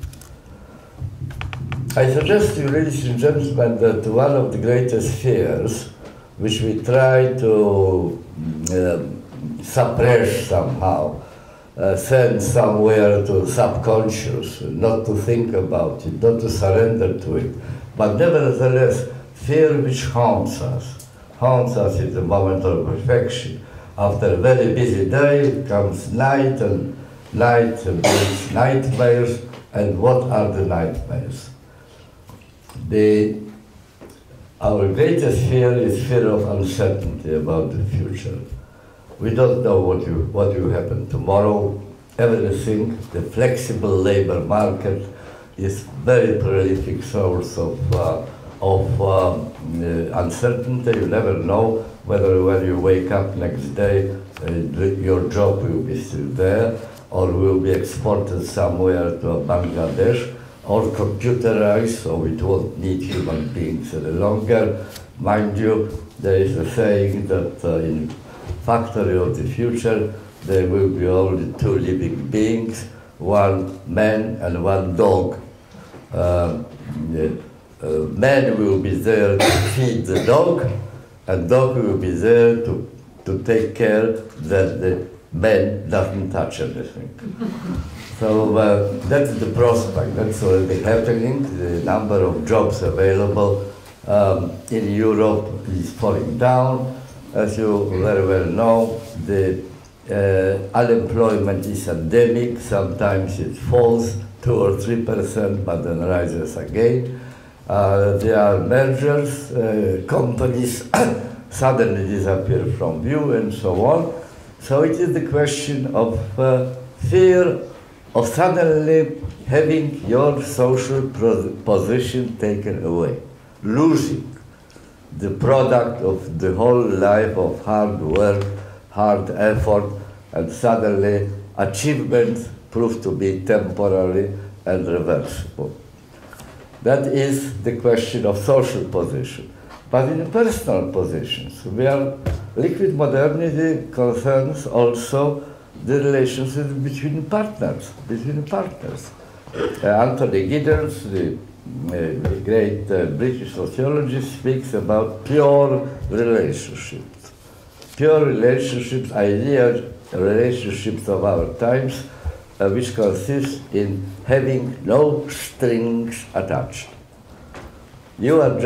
S2: I suggest to you, ladies and gentlemen, that one of the greatest fears, which we try to suppress somehow, send somewhere to subconscious, not to think about it, not to surrender to it, but nevertheless, fear which haunts us in the moment of perfection. After a very busy day comes night, and night brings nightmares. And what are the nightmares? Our greatest fear is fear of uncertainty about the future. We don't know what will happen tomorrow. Everything, the flexible labor market is very prolific source of uncertainty. You never know whether when you wake up next day, your job will be still there, or will be exported somewhere to Bangladesh, or computerized, so it won't need human beings any longer. Mind you, there is a saying that in factory of the future, there will be only two living beings, one man and one dog. Man will be there to feed the dog, and dog will be there to take care that the man doesn't touch anything. So that's the prospect, that's already happening. The number of jobs available in Europe is falling down. As you very well know, the unemployment is endemic. Sometimes it falls 2 or 3%, but then rises again. There are mergers, companies suddenly disappear from view, and so on. So it is the question of fear of suddenly having your social position taken away, losing the product of the whole life of hard work, hard effort, and suddenly achievements prove to be temporary and reversible. That is the question of social position. But in personal positions, liquid modernity concerns also the relationships between partners. Anthony Giddens, the great British sociologist, speaks about pure relationships. Pure relationships, ideal relationships of our times, which consist in having no strings attached. You are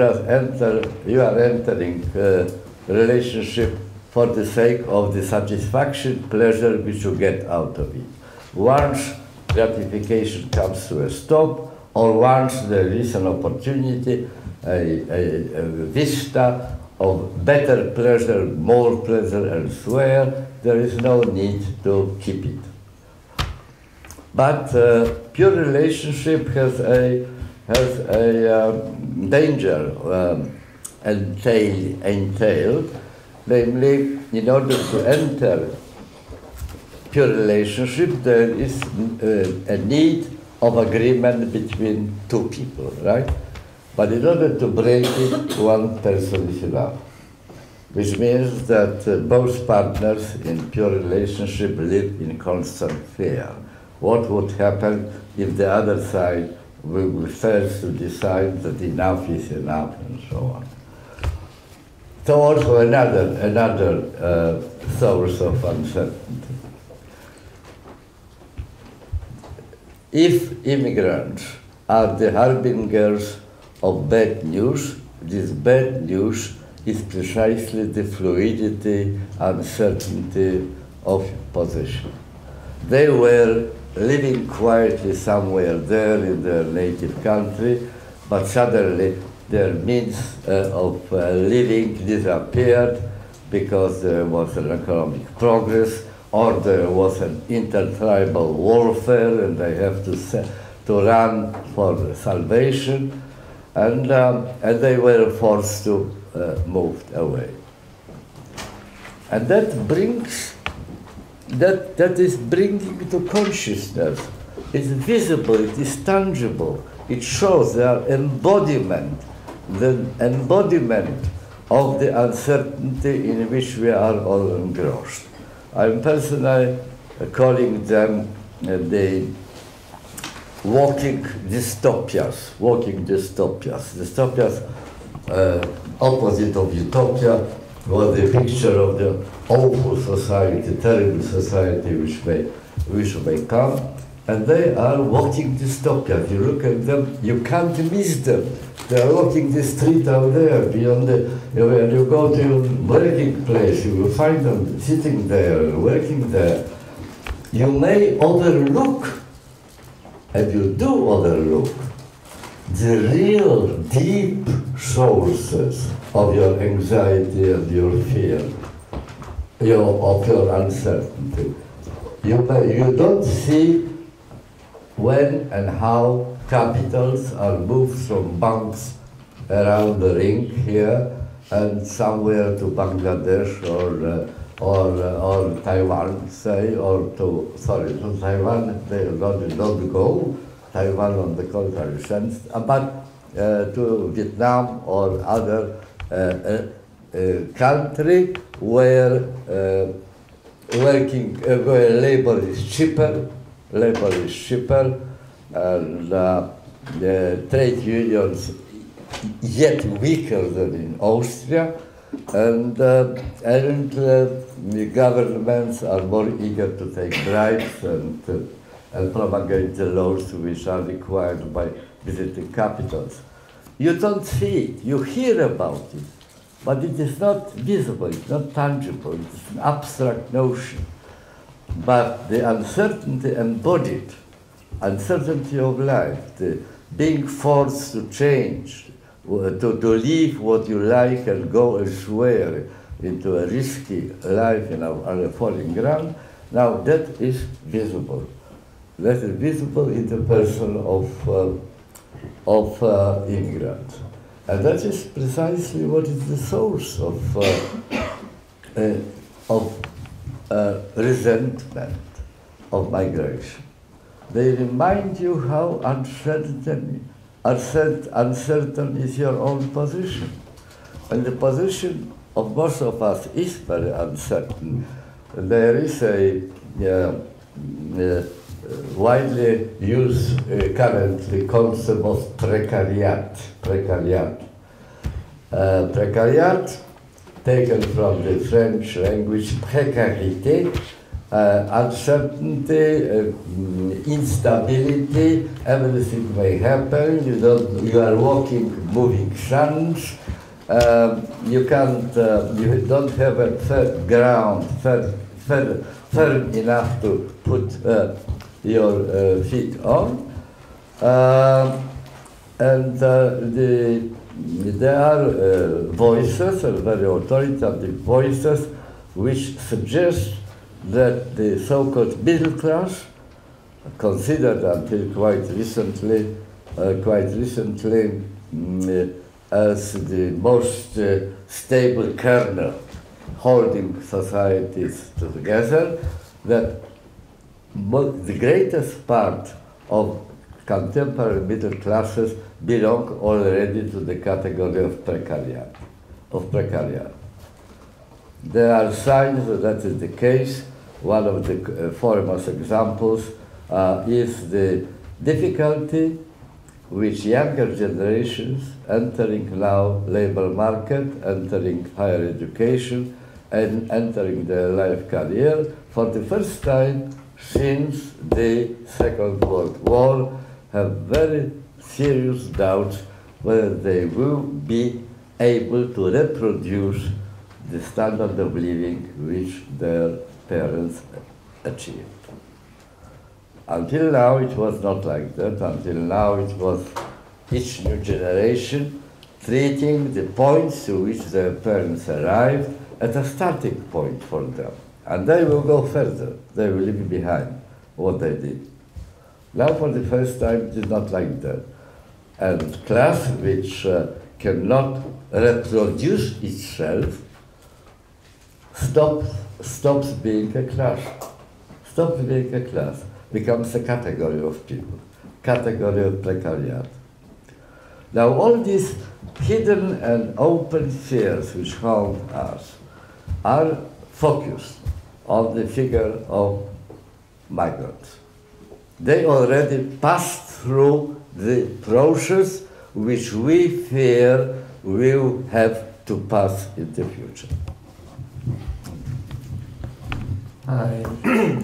S2: entering a relationship for the sake of the satisfaction, pleasure which you get out of it. Once gratification comes to a stop, or once there is an opportunity, a vista of better pleasure, more pleasure elsewhere, there is no need to keep it. But pure relationship has a danger entailed, namely, in order to enter pure relationship, there is a need of agreement between two people, right? But in order to break it, one person is enough, which means that both partners in pure relationship live in constant fear. What would happen if the other side will first to decide that enough is enough, and so on. So also another source of uncertainty. If immigrants are the harbingers of bad news, this bad news is precisely the fluidity, uncertainty of position. They were living quietly somewhere there in their native country, but suddenly their means of living disappeared because there was an economic progress, or there was an intertribal warfare and they have to run for salvation, and they were forced to move away. And that is bringing to consciousness. It's visible, it is tangible. It shows the embodiment of the uncertainty in which we are all engrossed. I'm personally calling them the walking dystopias. Dystopias, opposite of utopia, was the picture of the awful society, terrible society which may come, and they are walking dystopias. You look at them, you can't miss them. They are walking the street out there beyond when you go to your working place, you will find them sitting there, working there. You may overlook, and you do overlook, the real deep sources of your anxiety and your fear, of your uncertainty. You don't see when and how capitals are moved from banks around the ring here and somewhere to Bangladesh or Taiwan, say, to Taiwan they don't go. Taiwan, on the contrary sense, but to Vietnam or other country where labor is cheaper, and the trade unions yet weaker than in Austria, And the governments are more eager to take bribes and propagate the laws which are required by visiting capitals. You don't see it, you hear about it, but it is not visible, it's not tangible, it's an abstract notion. But the uncertainty embodied, uncertainty of life, the being forced to change, to leave what you like and go elsewhere into a risky life on a foreign ground, now that is visible. That is visible in the person of immigrants. And that is precisely what is the source of resentment of migration. They remind you how uncertain is your own position. And the position of most of us is very uncertain. There is a widely used currently concept of precariat. Precariat, taken from the French language, précarité, uncertainty, instability, everything may happen. You are walking, moving sands. You don't have a firm ground, firm enough to put your feet on. There are voices, very authoritative voices, which suggest that the so-called middle class, considered until quite recently as the most stable kernel holding societies together, that the greatest part of contemporary middle classes belong already to the category of precariat. There are signs that that is the case. One of the foremost examples is the difficulty which younger generations entering now labor market, entering higher education, and entering their life career for the first time since the Second World War have very serious doubts whether they will be able to reproduce the standard of living which their parents achieved. Until now it was not like that. Until now it was each new generation treating the points to which their parents arrived at a starting point for them. And they will go further. They will leave behind what they did. Now for the first time it is not like that. And class which cannot reproduce itself stops being a class. Stops being a class. Becomes a category of people. Category of precariat. Now all these hidden and open fears which haunt us are focused on the figure of migrants. They already passed through the process which we fear will have to pass in the future.
S1: I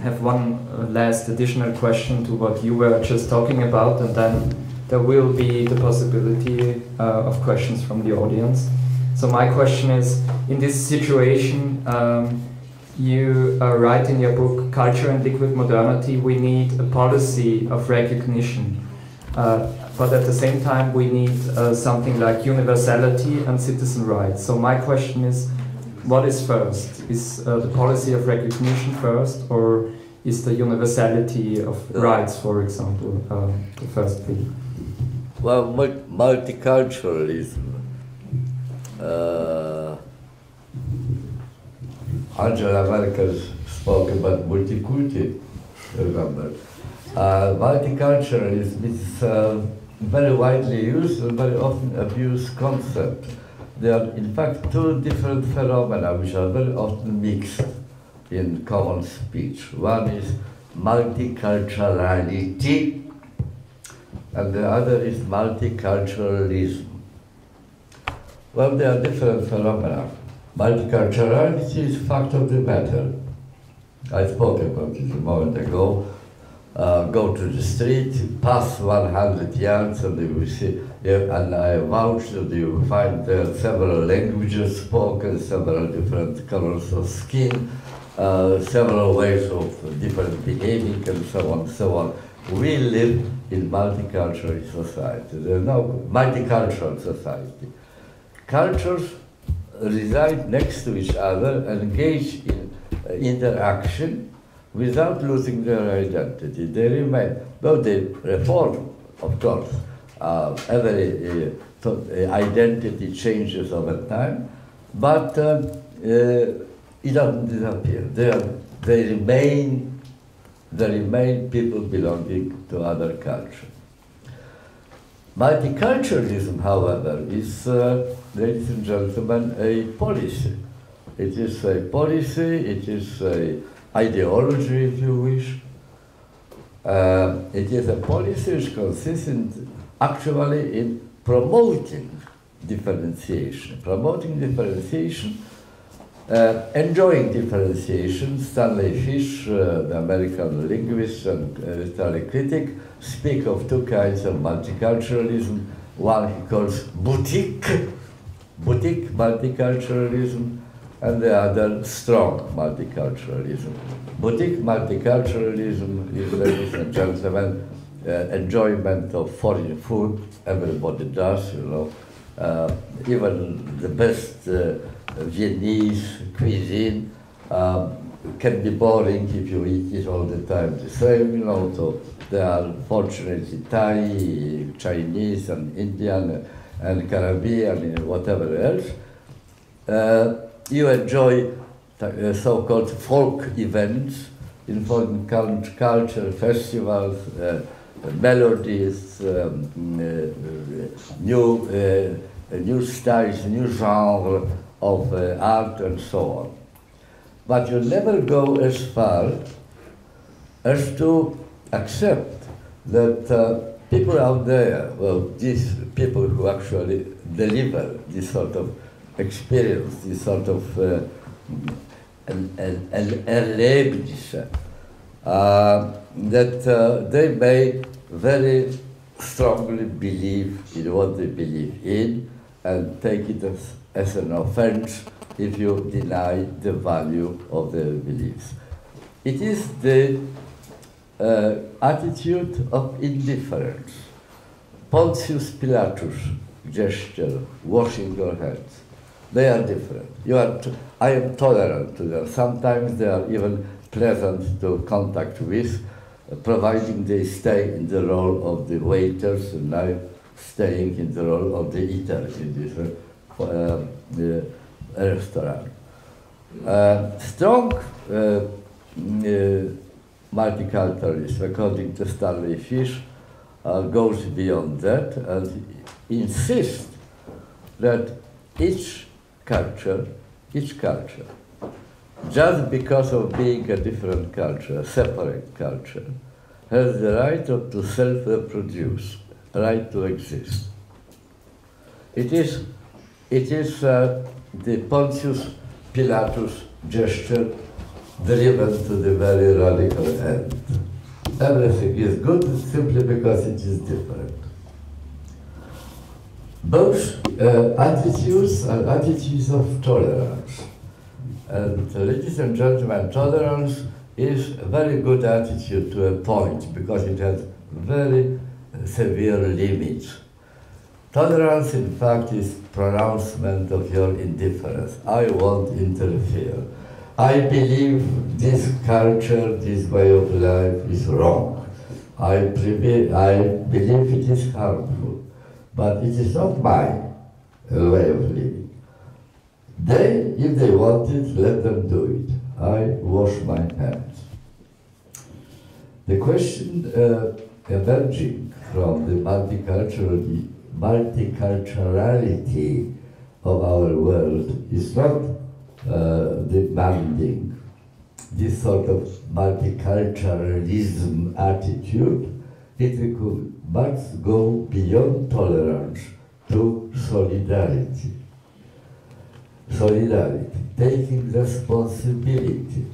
S1: have one last additional question to what you were just talking about, and then there will be the possibility of questions from the audience. So my question is, in this situation, you write in your book, Culture and Liquid Modernity, we need a policy of recognition. But at the same time, we need something like universality and citizen rights. So my question is, what is first? Is the policy of recognition first, or is the universality of rights, for example, the first thing?
S2: Well, multiculturalism. Angela Merkel spoke about multiculti, remember. Multiculturalism is a very widely used and very often abused concept. There are, in fact, two different phenomena which are very often mixed in common speech. One is multiculturality, and the other is multiculturalism. Well, they are different phenomena. Multiculturality is fact of the matter. I spoke about it a moment ago. Go to the street, pass 100 yards, and you will see, and I vouch that you will find there several languages spoken, several different colors of skin, several ways of different behaving, and so on, so on. We live in multicultural society. There's no multicultural society. Cultures reside next to each other and engage in interaction without losing their identity. They remain, though they reform, of course, every identity changes over time, but it doesn't disappear. They remain people belonging to other culture. Multiculturalism, however, is, ladies and gentlemen, a policy. It is a policy, it is an ideology, if you wish. It is a policy which consists actually in promoting differentiation. Enjoying differentiation. Stanley Fish, the American linguist and literary critic, speak of two kinds of multiculturalism. One he calls boutique multiculturalism, and the other strong multiculturalism. Boutique multiculturalism is, ladies and gentlemen, enjoyment of foreign food. Everybody does, you know. Even the best Viennese cuisine can be boring if you eat it all the time the same, you know. So there are fortunately Thai, Chinese, and Indian, and Caribbean, and whatever else. You enjoy so-called folk events, in foreign culture, festivals, melodies, new styles, new genre of art, and so on. But you never go as far as to accept that people out there, well, these people who actually deliver this sort of experience, this sort of erlebnis, that they may very strongly believe in what they believe in and take it as an offense if you deny the value of their beliefs. It is the attitude of indifference. Pontius Pilatus gesture, washing your hands. They are different. I am tolerant to them. Sometimes they are even pleasant to contact with, providing they stay in the role of the waiters, and I'm staying in the role of the eater in this restaurant. Strong multiculturalism, according to Stanley Fish, goes beyond that and insists that each culture, just because of being a different culture, a separate culture, has the right to self-reproduce, right to exist. It is the Pontius Pilatus gesture driven to the very radical end. Everything is good simply because it is different. Both attitudes are attitudes of tolerance. And ladies and gentlemen, tolerance is a very good attitude to a point because it has very severe limits. Tolerance, in fact, is pronouncement of your indifference. I won't interfere. I believe this culture, this way of life is wrong. I believe it is harmful, but it is not my way of living. They, if they want it, let them do it. I wash my hands. The question emerging from the multiculturality of our world is not demanding this sort of multiculturalism attitude. It must go beyond tolerance to solidarity. solidarity, taking responsibility.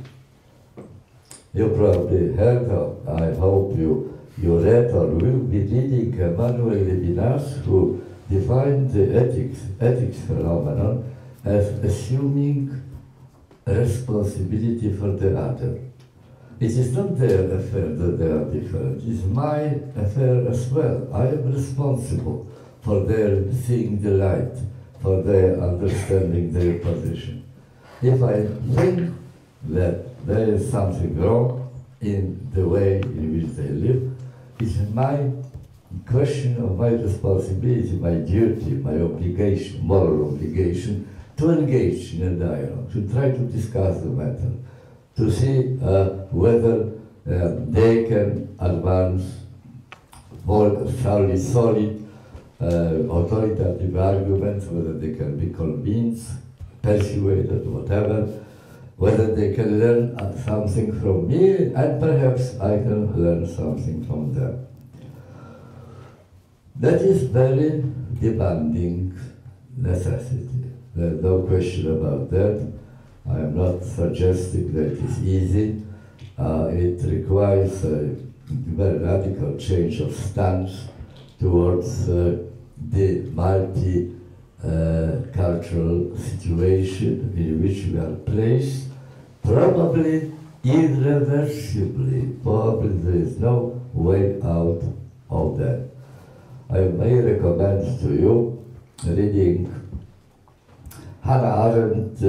S2: You probably heard of, I hope you read or will be reading Emmanuel Levinas, who defined the ethics phenomenon as assuming responsibility for the other. It is not their affair that they are different, it is my affair as well. I am responsible for their seeing the light, for their understanding their position. If I think that there is something wrong in the way in which they live, it's my question of my responsibility, my duty, my obligation, moral obligation, to engage in a dialogue, to try to discuss the matter, to see whether they can advance more thoroughly solid authoritative arguments, whether they can be convinced, persuaded, whatever, whether they can learn something from me, and perhaps I can learn something from them. That is very demanding necessity. There's no question about that. I am not suggesting that it's easy. It requires a very radical change of stance towards the multi-cultural situation in which we are placed, probably irreversibly. Probably there is no way out of that. I may recommend to you reading Hannah Arendt,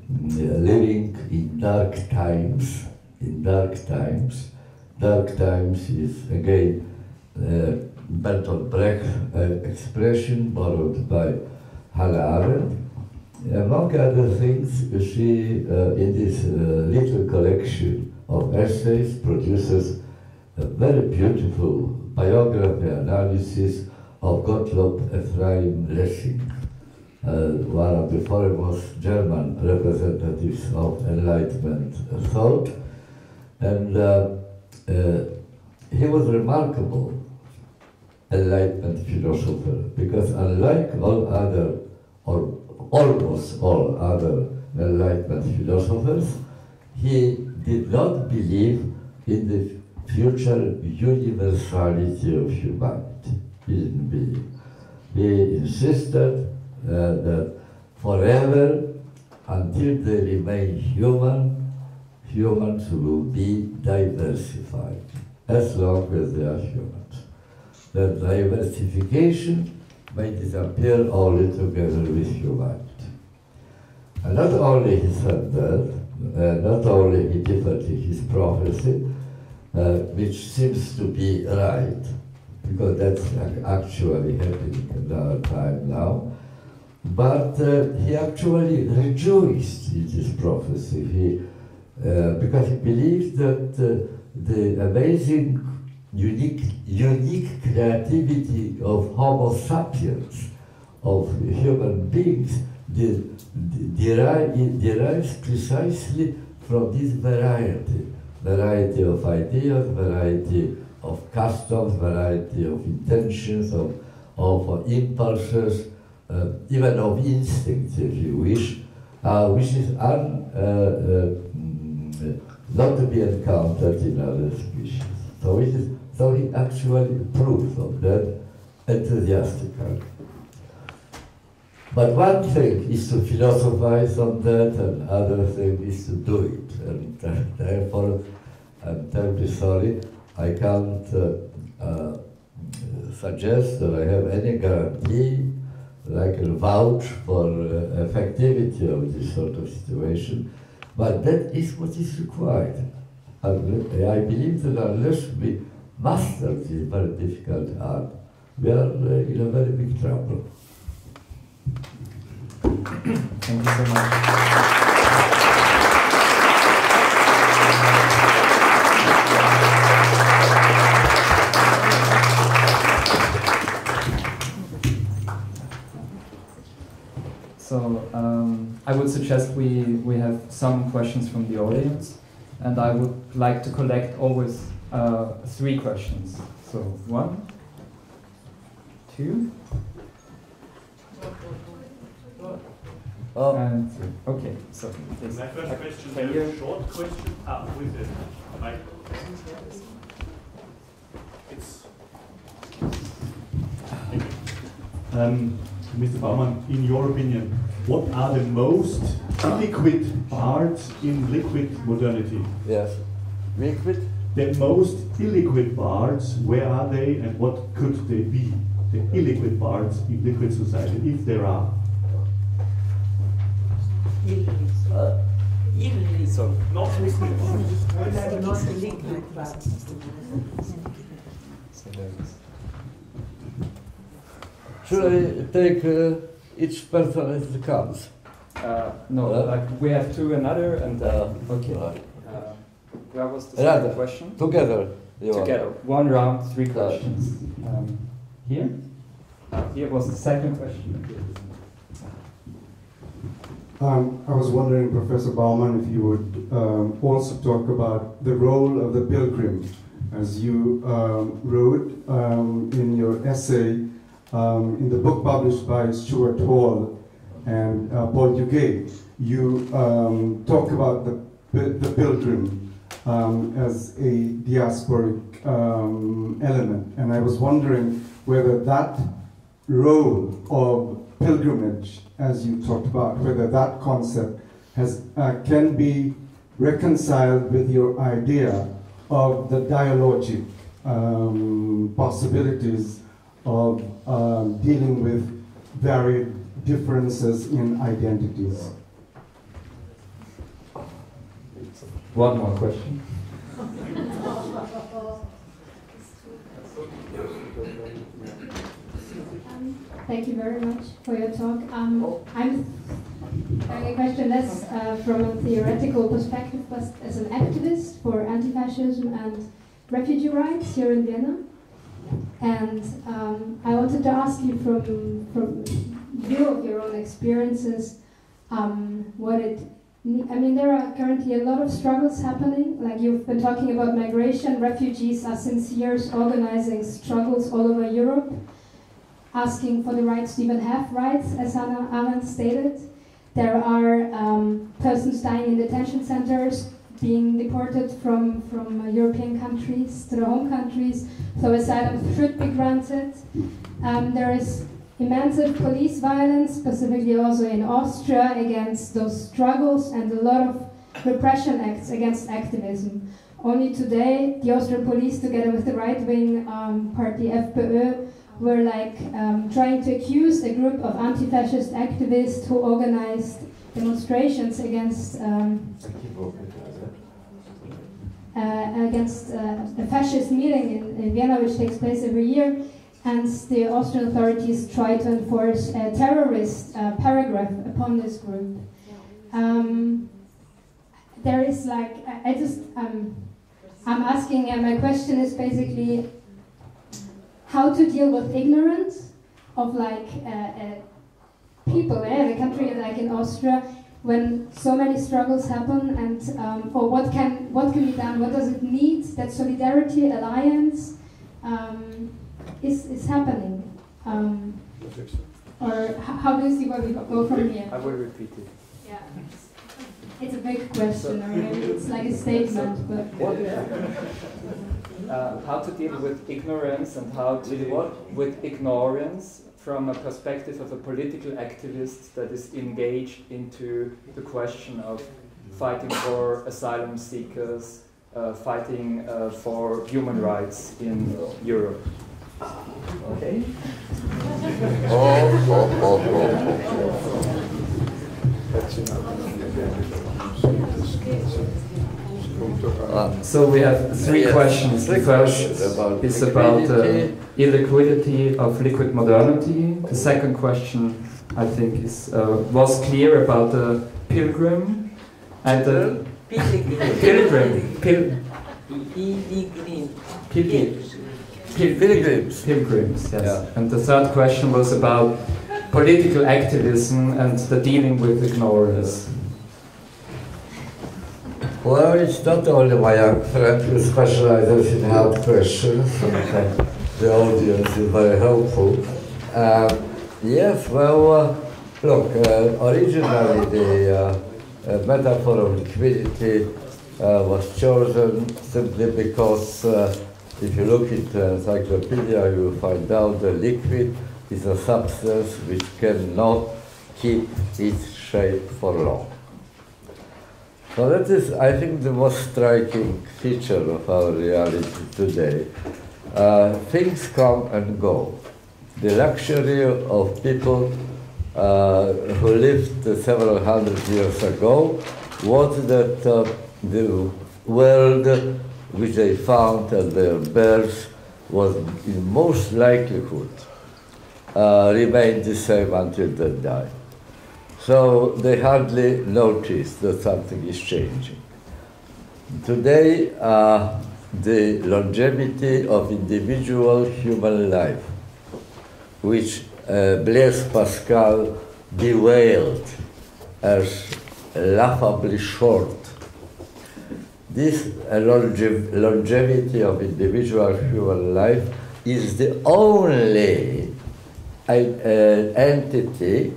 S2: Living in Dark Times. In Dark Times. Dark Times is, again, Bertolt Brecht expression borrowed by Hannah Arendt. Among other things, she, in this little collection of essays, produces a very beautiful biography analysis of Gottlob Ephraim Lessing, one of the foremost German representatives of Enlightenment thought. And he was remarkable Enlightenment philosopher, because unlike all other, or almost all other Enlightenment philosophers, he did not believe in the future universality of humanity. He didn't believe. He insisted that forever, until they remain human, humans will be diversified, as long as they are humans. That diversification may disappear only together with humanity. And not only he said that, not only he differed in his prophecy, which seems to be right, because that's actually happening in our time now, but he actually rejoiced in this prophecy. Because he believed that the amazing, unique creativity of Homo sapiens, of human beings, derives precisely from this variety of ideas, variety of customs, variety of intentions, of impulses, even of instincts, if you wish, which is not to be encountered in other species. So he actually approves of that enthusiastically. But one thing is to philosophize on that, and other thing is to do it. And therefore, I'm terribly sorry, I can't suggest that I have any guarantee that I can vouch for effectivity of this sort of situation. But that is what is required. I believe that unless we master this very difficult art, we are in a very big trouble.
S1: Thank you so much. So I would suggest we have some questions from the audience, and I would like to collect always 3 questions. So 1, 2. And, okay, so
S3: my first question is a short question with the microphone. Mr. Baumann, in your opinion, what are the most illiquid parts in liquid modernity?
S2: Yes. Liquid?
S3: The most illiquid parts, where are they and what could they be? The illiquid parts in liquid society, if there are.
S1: So,
S3: not liquid.
S2: Should I take each person as it comes?
S1: No, like we have two another and okay. Where was the second question?
S2: Together.
S1: Together. One round, 3 questions. Here? Here was the second question.
S4: I was wondering, Professor Baumann, if you would also talk about the role of the pilgrim. As you wrote in your essay, in the book published by Stuart Hall and Paul Duguay, you talk about the pilgrim as a diasporic element. And I was wondering whether that role of pilgrimage, as you talked about, whether that concept can be reconciled with your idea of the dialogic possibilities of dealing with varied differences in identities.
S1: One more question.
S5: Thank you very much for your talk. I'm having a question less from a theoretical perspective, but as an activist for anti-fascism and refugee rights here in Vienna. And I wanted to ask you from view of your own experiences, there are currently a lot of struggles happening. Like you've been talking about migration, refugees are since years organizing struggles all over Europe, asking for the rights to even have rights, as Hannah Arendt stated. There are persons dying in detention centers, being deported from European countries to their home countries, so asylum should be granted. There is immense police violence, specifically also in Austria, against those struggles, and a lot of repression acts against activism. Only today, the Austrian police, together with the right-wing party FPÖ, were trying to accuse a group of anti-fascist activists who organized demonstrations against a fascist meeting in Vienna, which takes place every year. And the Austrian authorities try to enforce a terrorist paragraph upon this group. There is I'm asking, my question is basically how to deal with ignorance of people in a country like in Austria when so many struggles happen, and or what can be done? What does it need that solidarity alliance is happening? Or how do you see where we go from here?
S1: I will repeat it.
S5: Yeah. It's a big question, or maybe it's like a statement, but
S1: how to deal with ignorance and how to deal with ignorance from a perspective of a political activist that is engaged into the question of fighting for asylum seekers, fighting for human rights in Europe. Okay. So we have 3 questions. The first is about the illiquidity of liquid modernity. The second question, I think, was clear about the pilgrim and the pilgrims. Yes. Yeah. And the third question was about political activism and the dealing with ignorance.
S2: Well, it's not only my young friend who specializes in hard questions. The audience is very helpful. Yes, well, Look, originally the metaphor of liquidity was chosen simply because if you look at the encyclopedia, you will find out that liquid is a substance which cannot keep its shape for long. So that is, I think, the most striking feature of our reality today. Things come and go. The luxury of people who lived several hundred years ago was that the world which they found at their birth was in most likelihood remained the same until they died. So they hardly noticed that something is changing. Today, the longevity of individual human life, which Blaise Pascal bewailed as laughably short, this longevity of individual human life is the only entity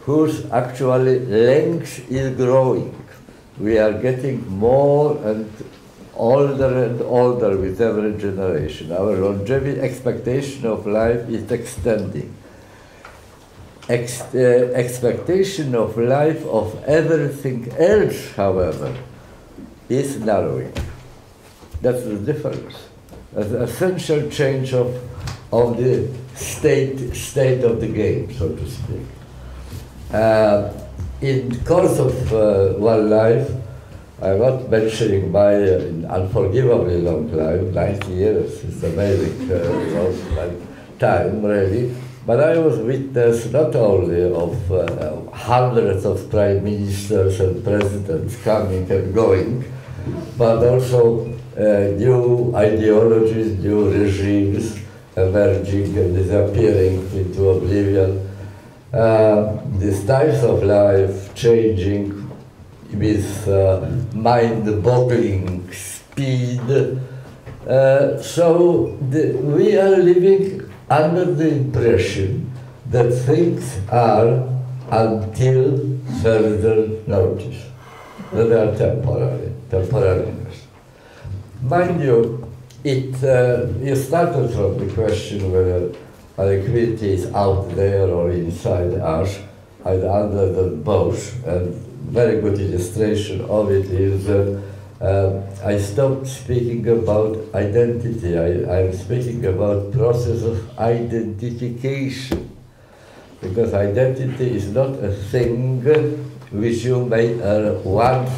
S2: whose actually length is growing. We are getting more and older with every generation. Our longevity expectation of life is extending. Expectation of life of everything else, however, is narrowing. That's the difference. That's an essential change of the state of the game, so to speak. In the course of one life, I'm not mentioning my unforgivably long life, 90 years, it's amazing time, really. But I was witness not only of hundreds of prime ministers and presidents coming and going, but also new ideologies, new regimes emerging and disappearing into oblivion. These types of life changing with mind-boggling speed. So we are living under the impression that things are until further notice, that they are temporariness. Mind you, you started from the question whether liquidity is out there or inside us. I'd answer that both, and very good illustration of it is that I stopped speaking about identity. I'm speaking about process of identification, because identity is not a thing which you may once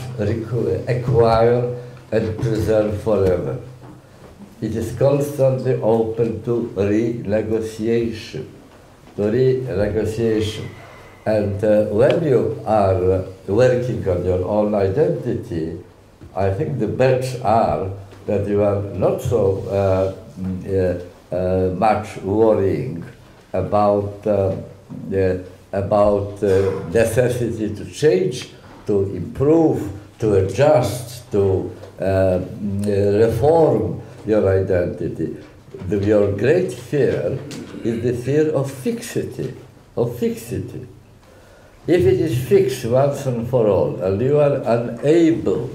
S2: acquire and preserve forever. It is constantly open to renegotiation, And when you are working on your own identity, I think the bets are that you are not so much worrying about necessity to change, to improve, to adjust, to reform your identity. Your great fear is the fear of fixity, If it is fixed once and for all, and you are unable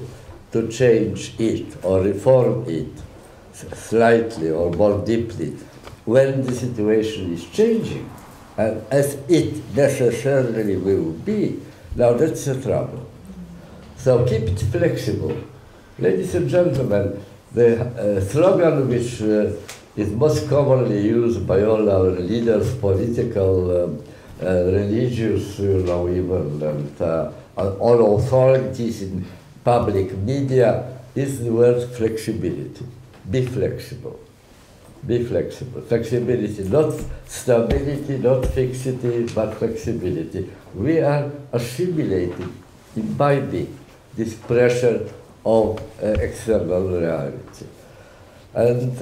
S2: to change it or reform it slightly or more deeply, when the situation is changing, and as it necessarily will be, now that's the trouble. So keep it flexible. Ladies and gentlemen, the slogan which is most commonly used by all our leaders, political, religious, even, and all authorities in public media is the word flexibility. Be flexible. Be flexible. Flexibility, not stability, not fixity, but flexibility. We are assimilating, imbibing this pressure of external reality. And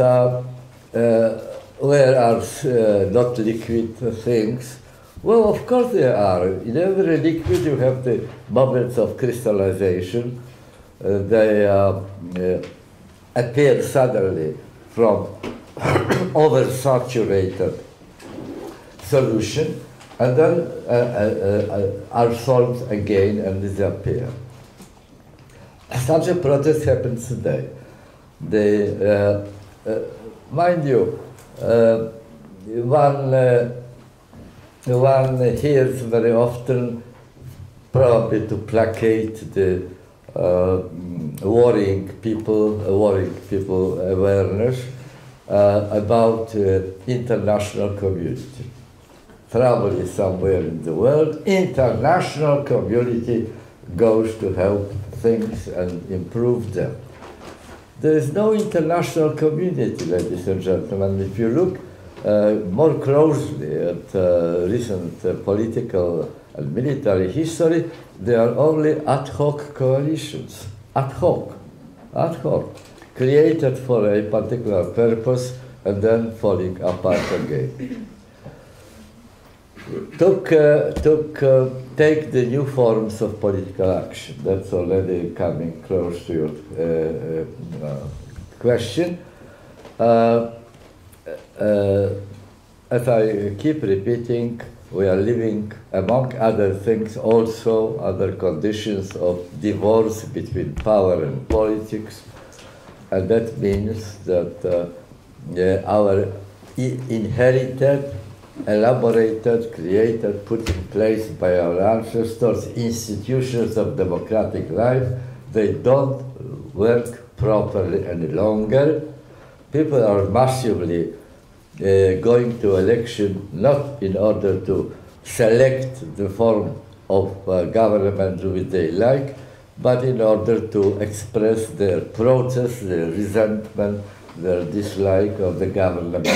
S2: where are not liquid things? Well, of course there are. In every liquid you have the moments of crystallization. They appear suddenly from oversaturated solution, and then are solved again and disappear. Such a process happens today. Mind you, one hears very often, probably to placate the worrying people awareness about international community. Trouble is somewhere in the world. International community goes to help things and improve them. There is no international community, ladies and gentlemen. If you look more closely at recent political and military history, they are only ad hoc coalitions, ad hoc, created for a particular purpose and then falling apart again. Take the new forms of political action. That's already coming close to your question. As I keep repeating, we are living, among other things, also under conditions of divorce between power and politics, and that means that our inherited, elaborated, created, put in place by our ancestors institutions of democratic life, they don't work properly any longer. People are massively going to election not in order to select the form of government which they like, but in order to express their protest, their resentment, their dislike of the government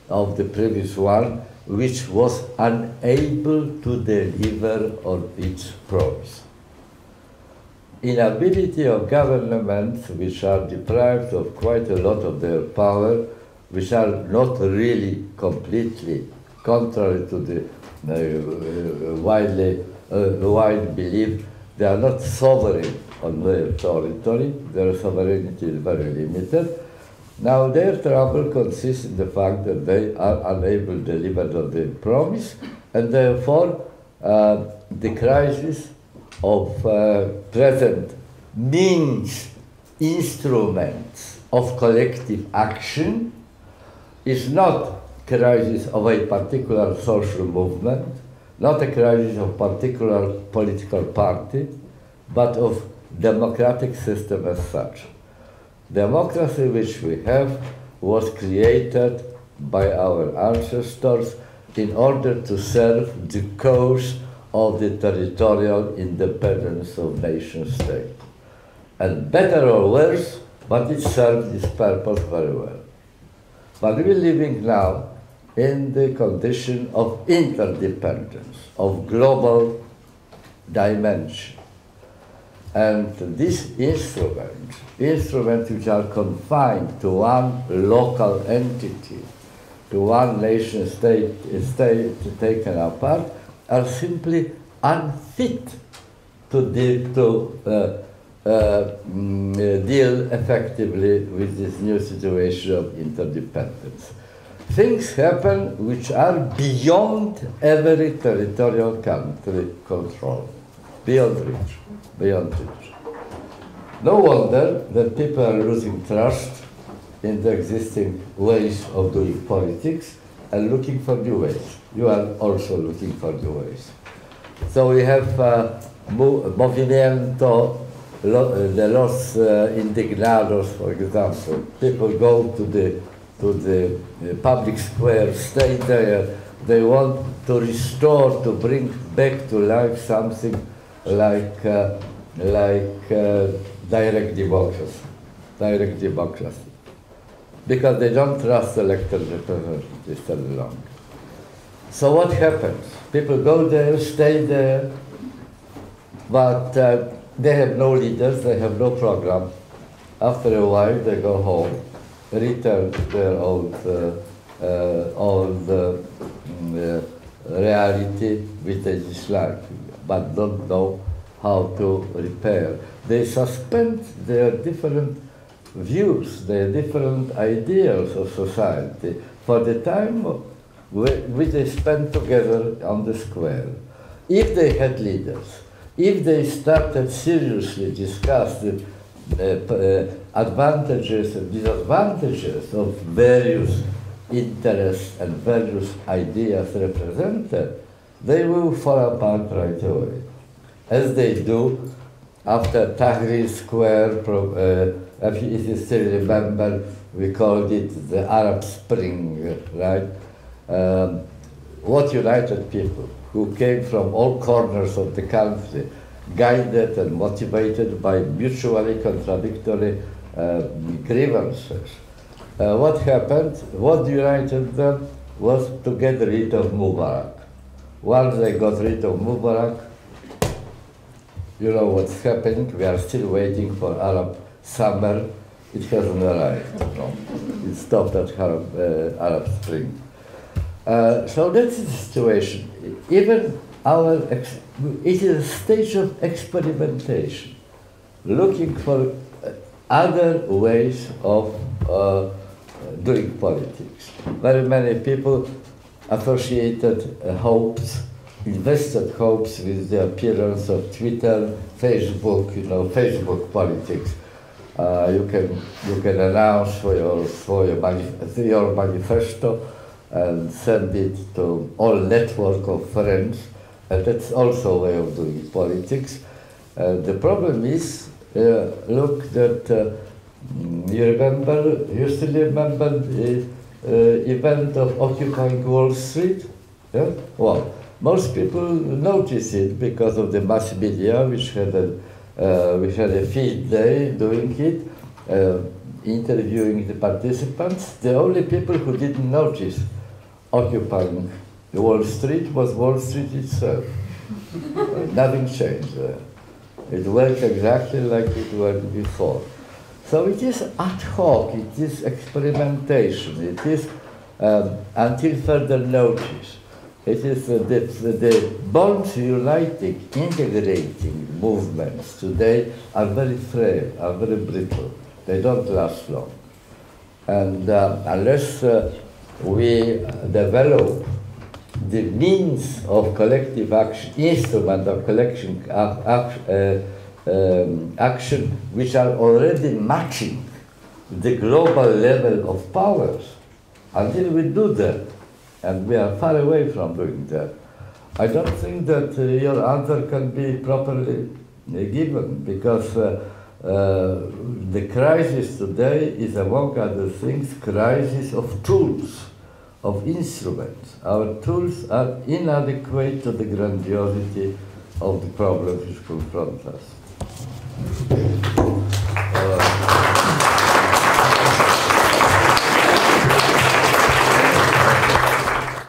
S2: of the previous one, which was unable to deliver on its promise. Inability of governments which are deprived of quite a lot of their power, which are not really completely contrary to the wide belief, they are not sovereign on their territory, their sovereignty is very limited. Now their trouble consists in the fact that they are unable to deliver on the promise, and therefore the crisis of present means, instruments of collective action is not a crisis of a particular social movement, not a crisis of a particular political party, but of democratic system as such. Democracy which we have was created by our ancestors in order to serve the cause of the territorial independence of nation state. And better or worse, but it served this purpose very well. But we're living now in the condition of interdependence, of global dimension. And these instruments which are confined to one local entity, to one nation state taken apart, are simply unfit to deal effectively with this new situation of interdependence. Things happen which are beyond every territorial country control, beyond reach. No wonder that people are losing trust in the existing ways of doing politics and looking for new ways. You are also looking for new ways. So we have Movimiento de los Indignados, for example. People go to the public square, stay there. They want to restore, to bring back to life something like direct democracy, because they don't trust elected representatives any longer. So what happens? People go there, stay there, but they have no leaders, they have no program. After a while, they go home, return to their old reality which they dislike, but don't know how to repair. They suspend their different views, their different ideals of society for the time which they spent together on the square. If they had leaders, if they started seriously discuss the advantages and disadvantages of various interests and various ideas represented, they will fall apart right away. As they do after Tahrir Square, if you still remember, we called it the Arab Spring, right? What united people who came from all corners of the country, guided and motivated by mutually contradictory grievances. What happened? What united them was to get rid of Mubarak. Once they got rid of Mubarak, you know what's happening. We are still waiting for Arab summer. It hasn't arrived. No. It stopped at Arab Spring. So that's the situation. Even it is a stage of experimentation, looking for other ways of doing politics. Very many people associated hopes, invested hopes with the appearance of Twitter, Facebook, Facebook politics. You can announce your manifesto and send it to all network of friends, and that's also a way of doing politics. The problem is, look, that you still remember the event of occupying Wall Street? Yeah? Well, most people notice it because of the mass media, which had a field day doing it, interviewing the participants. The only people who didn't notice occupying Wall Street was Wall Street itself. Nothing changed there. It worked exactly like it worked before. So it is ad hoc, it is experimentation, it is until further notice. It is the bonds uniting, integrating movements today are very frail, are very brittle. They don't last long. And unless we develop the means of collective action, instrument of collection action, which are already matching the global level of powers, until we do that, and we are far away from doing that, I don't think that your answer can be properly given, because the crisis today is, among other things, crisis of tools, of instruments. Our tools are inadequate to the grandiosity of the problems which confront us.